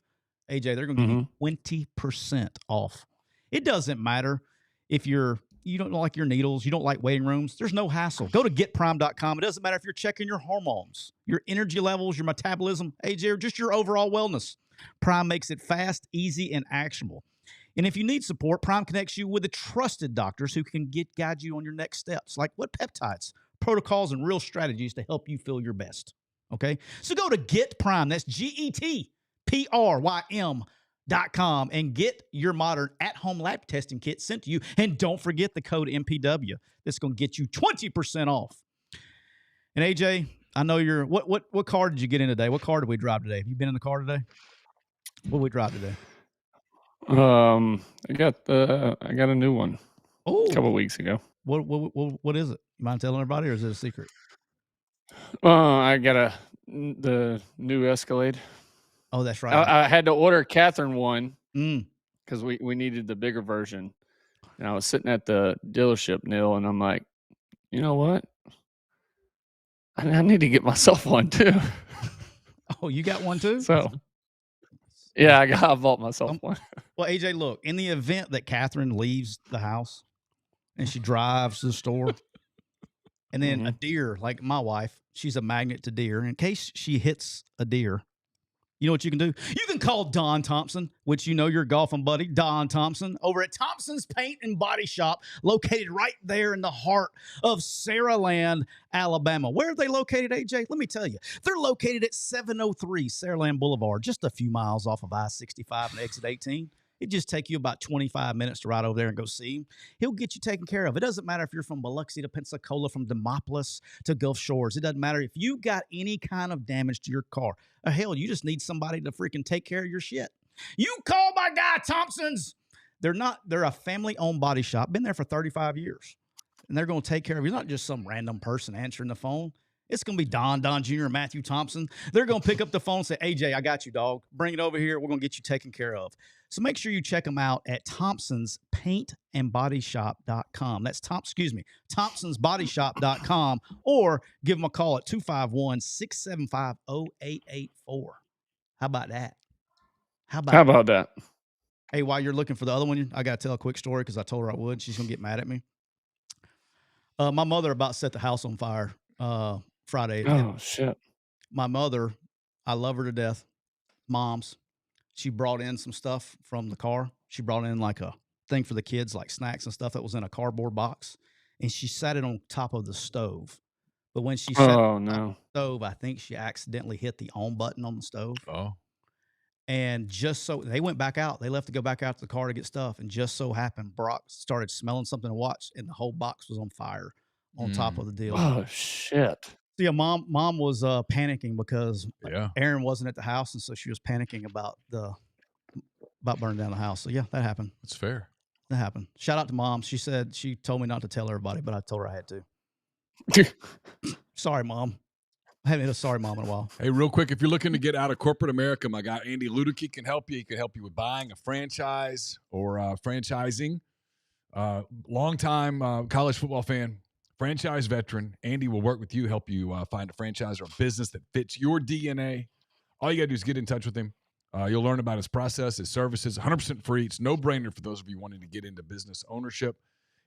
AJ, they're going to give you 20% off. It doesn't matter if you don't like your needles, you don't like waiting rooms. There's no hassle. Go to getprime.com. It doesn't matter if you're checking your hormones, your energy levels, your metabolism, AJ, or just your overall wellness. Prime makes it fast, easy, and actionable. And if you need support, Prime connects you with the trusted doctors who can guide you on your next steps, like what peptides, protocols, and real strategies to help you feel your best. Okay? So go to Get Prime. That's GetPrym.com and get your modern at-home lab testing kit sent to you. And don't forget the code MPW. That's going to get you 20% off. And AJ, I know you're what car did you get in today? What car did we drive today? Have you been in the car today? What did we drive today? I got a new one a couple weeks ago. What is it? You mind telling everybody, or is it a secret? I got the new Escalade. Oh, that's right. I had to order Catherine one because we needed the bigger version. And I was sitting at the dealership, Neal, and I'm like, you know what? I need to get myself one too. Oh, you got one too? So, yeah, I bought myself one. Well, AJ, look, in the event that Catherine leaves the house and she drives to the store, and then a deer, like my wife, she's a magnet to deer. In case she hits a deer, you know what you can do? You can call Don Thompson, which you know your golfing buddy, Don Thompson, over at Thompson's Paint and Body Shop, located right there in the heart of Saraland, Alabama. Where are they located, AJ? Let me tell you. They're located at 703 Saraland Boulevard, just a few miles off of I-65 and exit 18. It'd just take you about 25 minutes to ride over there and go see him. He'll get you taken care of. It doesn't matter if you're from Biloxi to Pensacola, from Demopolis to Gulf Shores. It doesn't matter if you got any kind of damage to your car. Or hell, you just need somebody to freaking take care of your shit. You call my guy Thompson's. They're a family-owned body shop. Been there for 35 years. And they're going to take care of you. Not just some random person answering the phone. It's going to be Don Jr., Matthew Thompson. They're going to pick up the phone and say, AJ, I got you, dog. Bring it over here. We're going to get you taken care of. So make sure you check them out at thompsonspaintandbodyshop.com. That's thompsonsbodyshop.com, or give them a call at 251-675-0884. How about that? How about that? Hey, while you're looking for the other one, I got to tell a quick story because I told her I would. She's going to get mad at me. My mother about set the house on fire Friday. Oh, shit. My mother, I love her to death. Mom's. She brought in some stuff from the car. She brought in like a thing for the kids, like snacks and stuff that was in a cardboard box. And she sat it on top of the stove. But when she sat on the stove, I think she accidentally hit the on button on the stove. Oh. And just so they went back out, they left to go back out to the car to get stuff. And just so happened, Brock started smelling something to watch, and the whole box was on fire on top of the deal. Oh, shit. So yeah, mom was panicking because Aaron wasn't at the house, and so she was panicking about burning down the house. So yeah, that happened. That's fair. That happened. Shout out to Mom. She said she told me not to tell everybody, but I told her I had to. Sorry, Mom. I haven't had a sorry mom in a while. Hey, real quick, if you're looking to get out of corporate America, my guy Andy Ludicky can help you. He can help you with buying a franchise or franchising. Longtime college football fan, franchise veteran. Andy will work with you, help you find a franchise or a business that fits your DNA. All you got to do is get in touch with him. You'll learn about his process, his services, 100% free. It's no-brainer for those of you wanting to get into business ownership.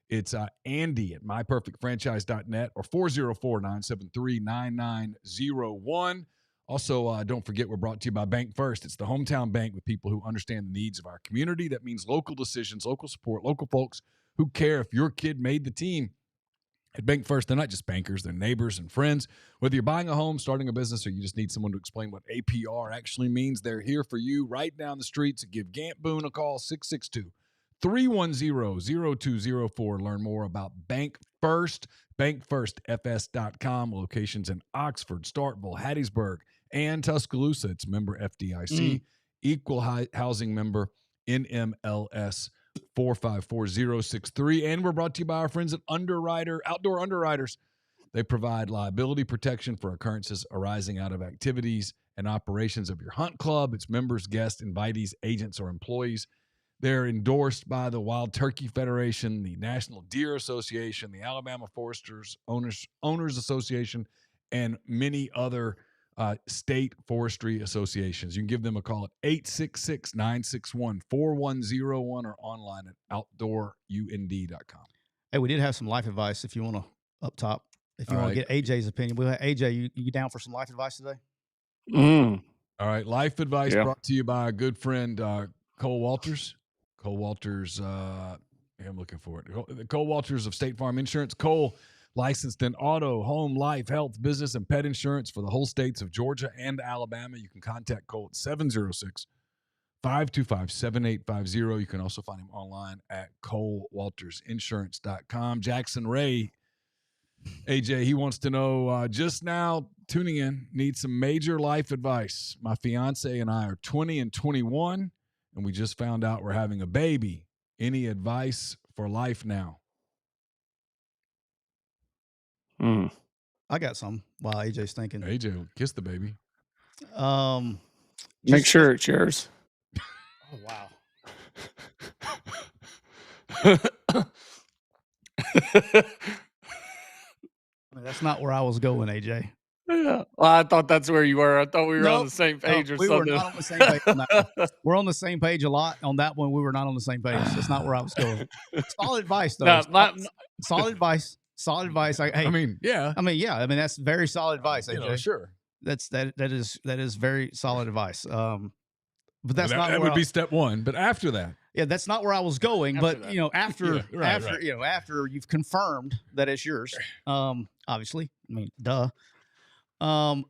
It's Andy at myperfectfranchise.net or 404-973-9901. Also, don't forget we're brought to you by Bank First. It's the hometown bank with people who understand the needs of our community. That means local decisions, local support, local folks who care if your kid made the team. At Bank First, they're not just bankers, they're neighbors and friends. Whether you're buying a home, starting a business, or you just need someone to explain what APR actually means, they're here for you right down the street. So give Gant Boone a call, 662-310-0204. Learn more about Bank First, bankfirstfs.com. Locations in Oxford, Starkville, Hattiesburg, and Tuscaloosa. It's member FDIC, equal housing member, NMLS 454063. And we're brought to you by our friends at Outdoor Underwriters. They provide liability protection for occurrences arising out of activities and operations of your hunt club, its members, guests, invitees, agents, or employees. They're endorsed by the Wild Turkey Federation, the National Deer Association, the Alabama Foresters Owners Association, and many other state forestry associations. You can give them a call at 866-961-4101 or online at outdoorund.com. Hey, we did have some life advice if you want to up top. If you want to get AJ's opinion. AJ, you down for some life advice today? All right. Life advice brought to you by a good friend, Cole Walters. Cole Walters, I'm looking for it. Cole Walters of State Farm Insurance. Cole, licensed in auto, home, life, health, business, and pet insurance for the whole states of Georgia and Alabama. You can contact Cole at 706-525-7850. You can also find him online at colewaltersinsurance.com. Jackson Ray, AJ, he wants to know, just now tuning in, needs some major life advice. My fiance and I are 20 and 21, and we just found out we're having a baby. Any advice for life now? I got some while AJ's thinking. AJ, kiss the baby. Make sure it's yours. Oh, wow. That's not where I was going, AJ. Yeah. Well, I thought that's where you were. I thought we were on the same page or we something. We were not on the same page on that one. We're on the same page a lot. On that one, we were not on the same page. That's not where I was going. Solid advice, though. No, solid advice. Solid advice. I mean, that's very solid advice, AJ. Sure. That is very solid advice. But that's not that would be step one. But after that, that's not where I was going. After but after you've confirmed that it's yours, obviously, I mean, duh.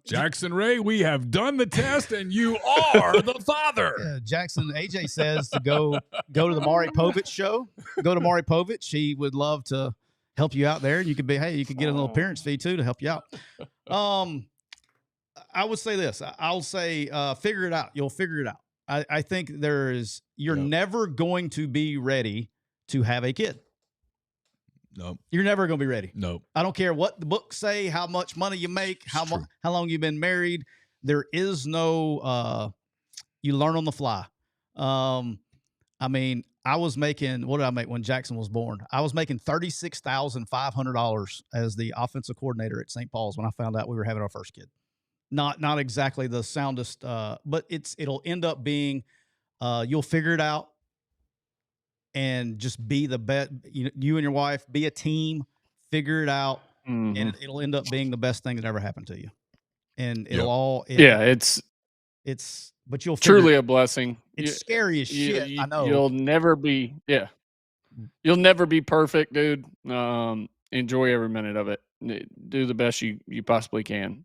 Jackson Ray, we have done the test, and you are the father. Jackson, AJ says to go to the Maury Povich show. Go to Maury Povich. She would love to help you out there, and you could get a little appearance fee too to help you out. I would say this. I'll say figure it out. You'll figure it out. I think you're never going to be ready to have a kid. No, you're never going to be ready. No, I don't care what the books say, how much money you make, how long you've been married. There is no. You learn on the fly. I mean, I was making, what did I make when Jackson was born? I was making $36,500 as the offensive coordinator at St. Paul's when I found out we were having our first kid. Not exactly the soundest, but it'll end up being, you'll figure it out and just be the best. You and your wife, be a team, figure it out, and it'll end up being the best thing that ever happened to you. And but you'll truly a blessing. It's scary as shit. I know you'll never be perfect, dude. Enjoy every minute of it. Do the best you possibly can.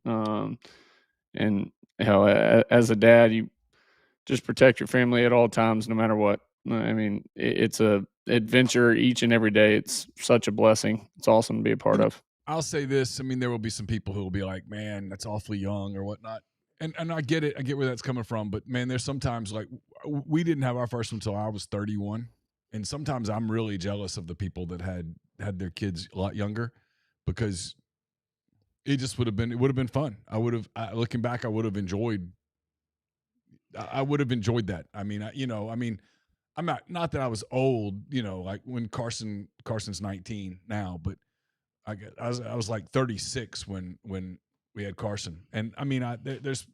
And as a dad, you just protect your family at all times, no matter what. I mean, it's a adventure each and every day. It's such a blessing. It's awesome to be a part of. I'll say this. I mean, there will be some people who will be like, man, that's awfully young or whatnot. And I get it. I get where that's coming from. But, man, there's sometimes, like, we didn't have our first one until I was 31. And sometimes I'm really jealous of the people that had their kids a lot younger, because it just would have been fun. Looking back, I would have enjoyed that. I mean, I'm not that I was old, like when Carson's 19 now, but I was like 36 when we had Carson. And I mean, there's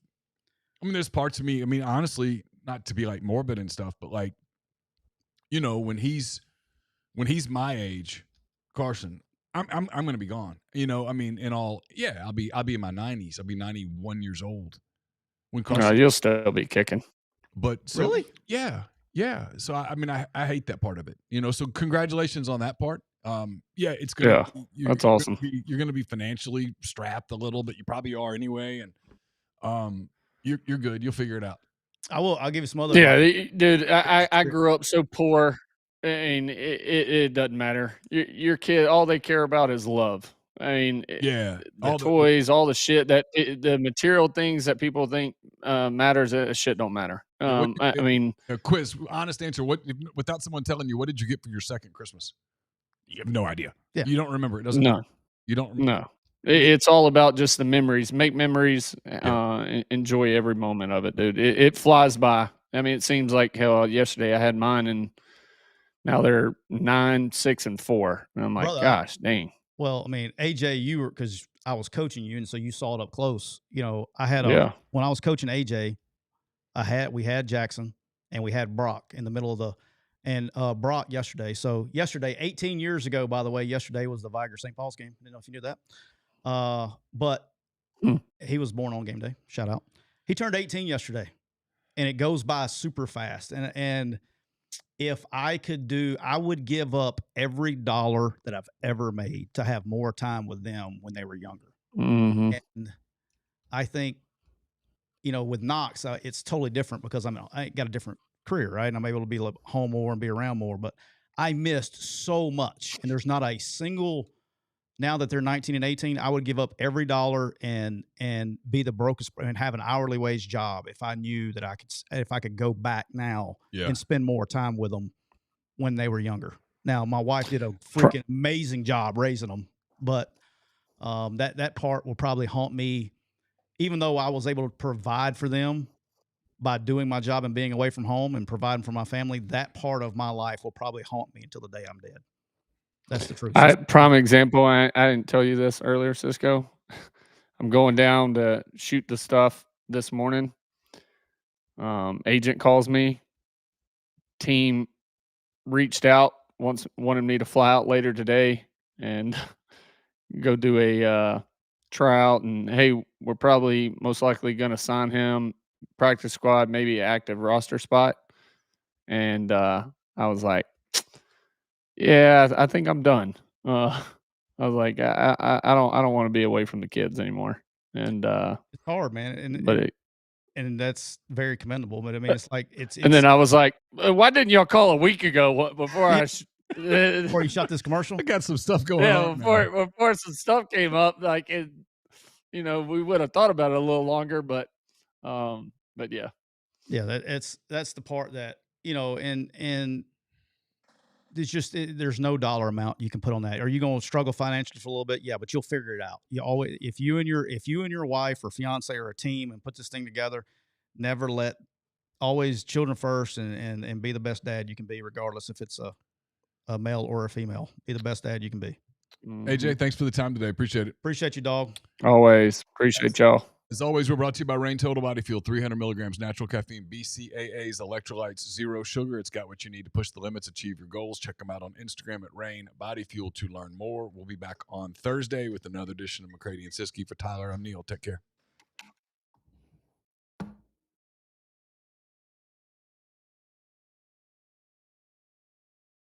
parts of me, I mean, honestly, not to be like morbid and stuff, but like, when he's my age, Carson, I'm going to be gone. I mean, I'll be in my 90s. I'll be 91 years old when Carson. No, you'll still be kicking. But really? Yeah. So I mean, I hate that part of it. So congratulations on that part. It's good. Yeah, that's awesome. You're going to be financially strapped a little, but you probably are anyway, and you're good. You'll figure it out. I'll give you some other. Yeah, dude. I grew up so poor. I mean, it doesn't matter. Your kid, all they care about is love. I mean, all the toys, all the shit the material things that people think matters, shit don't matter. I mean, quiz, honest answer. What, without someone telling you, what did you get for your second Christmas? You have no idea. Yeah. You don't remember. It doesn't. No. You don't remember. No. It's all about just the memories. Make memories. Enjoy every moment of it, dude. It flies by. I mean, it seems like hell. Yesterday I had mine, and now they're 9, 6, and 4. And I'm like, gosh, dang. Well, I mean, AJ, you were, because I was coaching you, and so you saw it up close. You know, I had when I was coaching AJ, we had Jackson and we had Brock in the middle of Brock yesterday. So yesterday, 18 years ago, by the way, yesterday was the Viger St. Paul's game. I didn't know if you knew that. But he was born on game day. Shout out. He turned 18 yesterday, and it goes by super fast. And if I could I would give up every dollar that I've ever made to have more time with them when they were younger. Mm-hmm. And I think, you know, with Knox, it's totally different because I got a different career, right? And I'm able to be home more and be around more. But I missed so much, and there's not a single. Now that they're 19 and 18, I would give up every dollar and be the brokest and have an hourly wage job if I knew that if I could go back now and spend more time with them when they were younger. Now, my wife did a freaking amazing job raising them, but that part will probably haunt me, even though I was able to provide for them by doing my job and being away from home and providing for my family. That part of my life will probably haunt me until the day I'm dead. That's the truth. Prime example. I didn't tell you this earlier, Cisco. I'm going down to shoot the stuff this morning. Agent calls me. Team reached out, wanted me to fly out later today and go do a tryout. And hey, we're probably most likely going to sign him practice squad, maybe active roster spot. And I was like, yeah, I think I'm done. I was like, I don't want to be away from the kids anymore. And it's hard, man. And that's very commendable. But I mean, it's like it's. And then I was like, why didn't y'all call a week ago before before you shot this commercial? I got some stuff going on. Before some stuff came up, like you know, we would have thought about it a little longer, but yeah. Yeah, that's the part that, you know, and it's just there's no dollar amount you can put on that. Are you going to struggle financially for a little bit? Yeah, but you'll figure it out. You always, if you and your wife or fiance are a team and put this thing together, always children first and be the best dad you can be, regardless if it's a male or a female. Be the best dad you can be. AJ, thanks for the time today. Appreciate it. Appreciate you, dog. Always appreciate y'all. As always, we're brought to you by Rain Total Body Fuel, 300 milligrams natural caffeine, BCAAs, electrolytes, zero sugar. It's got what you need to push the limits, achieve your goals. Check them out on Instagram at Rain Body Fuel to learn more. We'll be back on Thursday with another edition of McCready and Siskey. For Tyler, I'm Neal. Take care.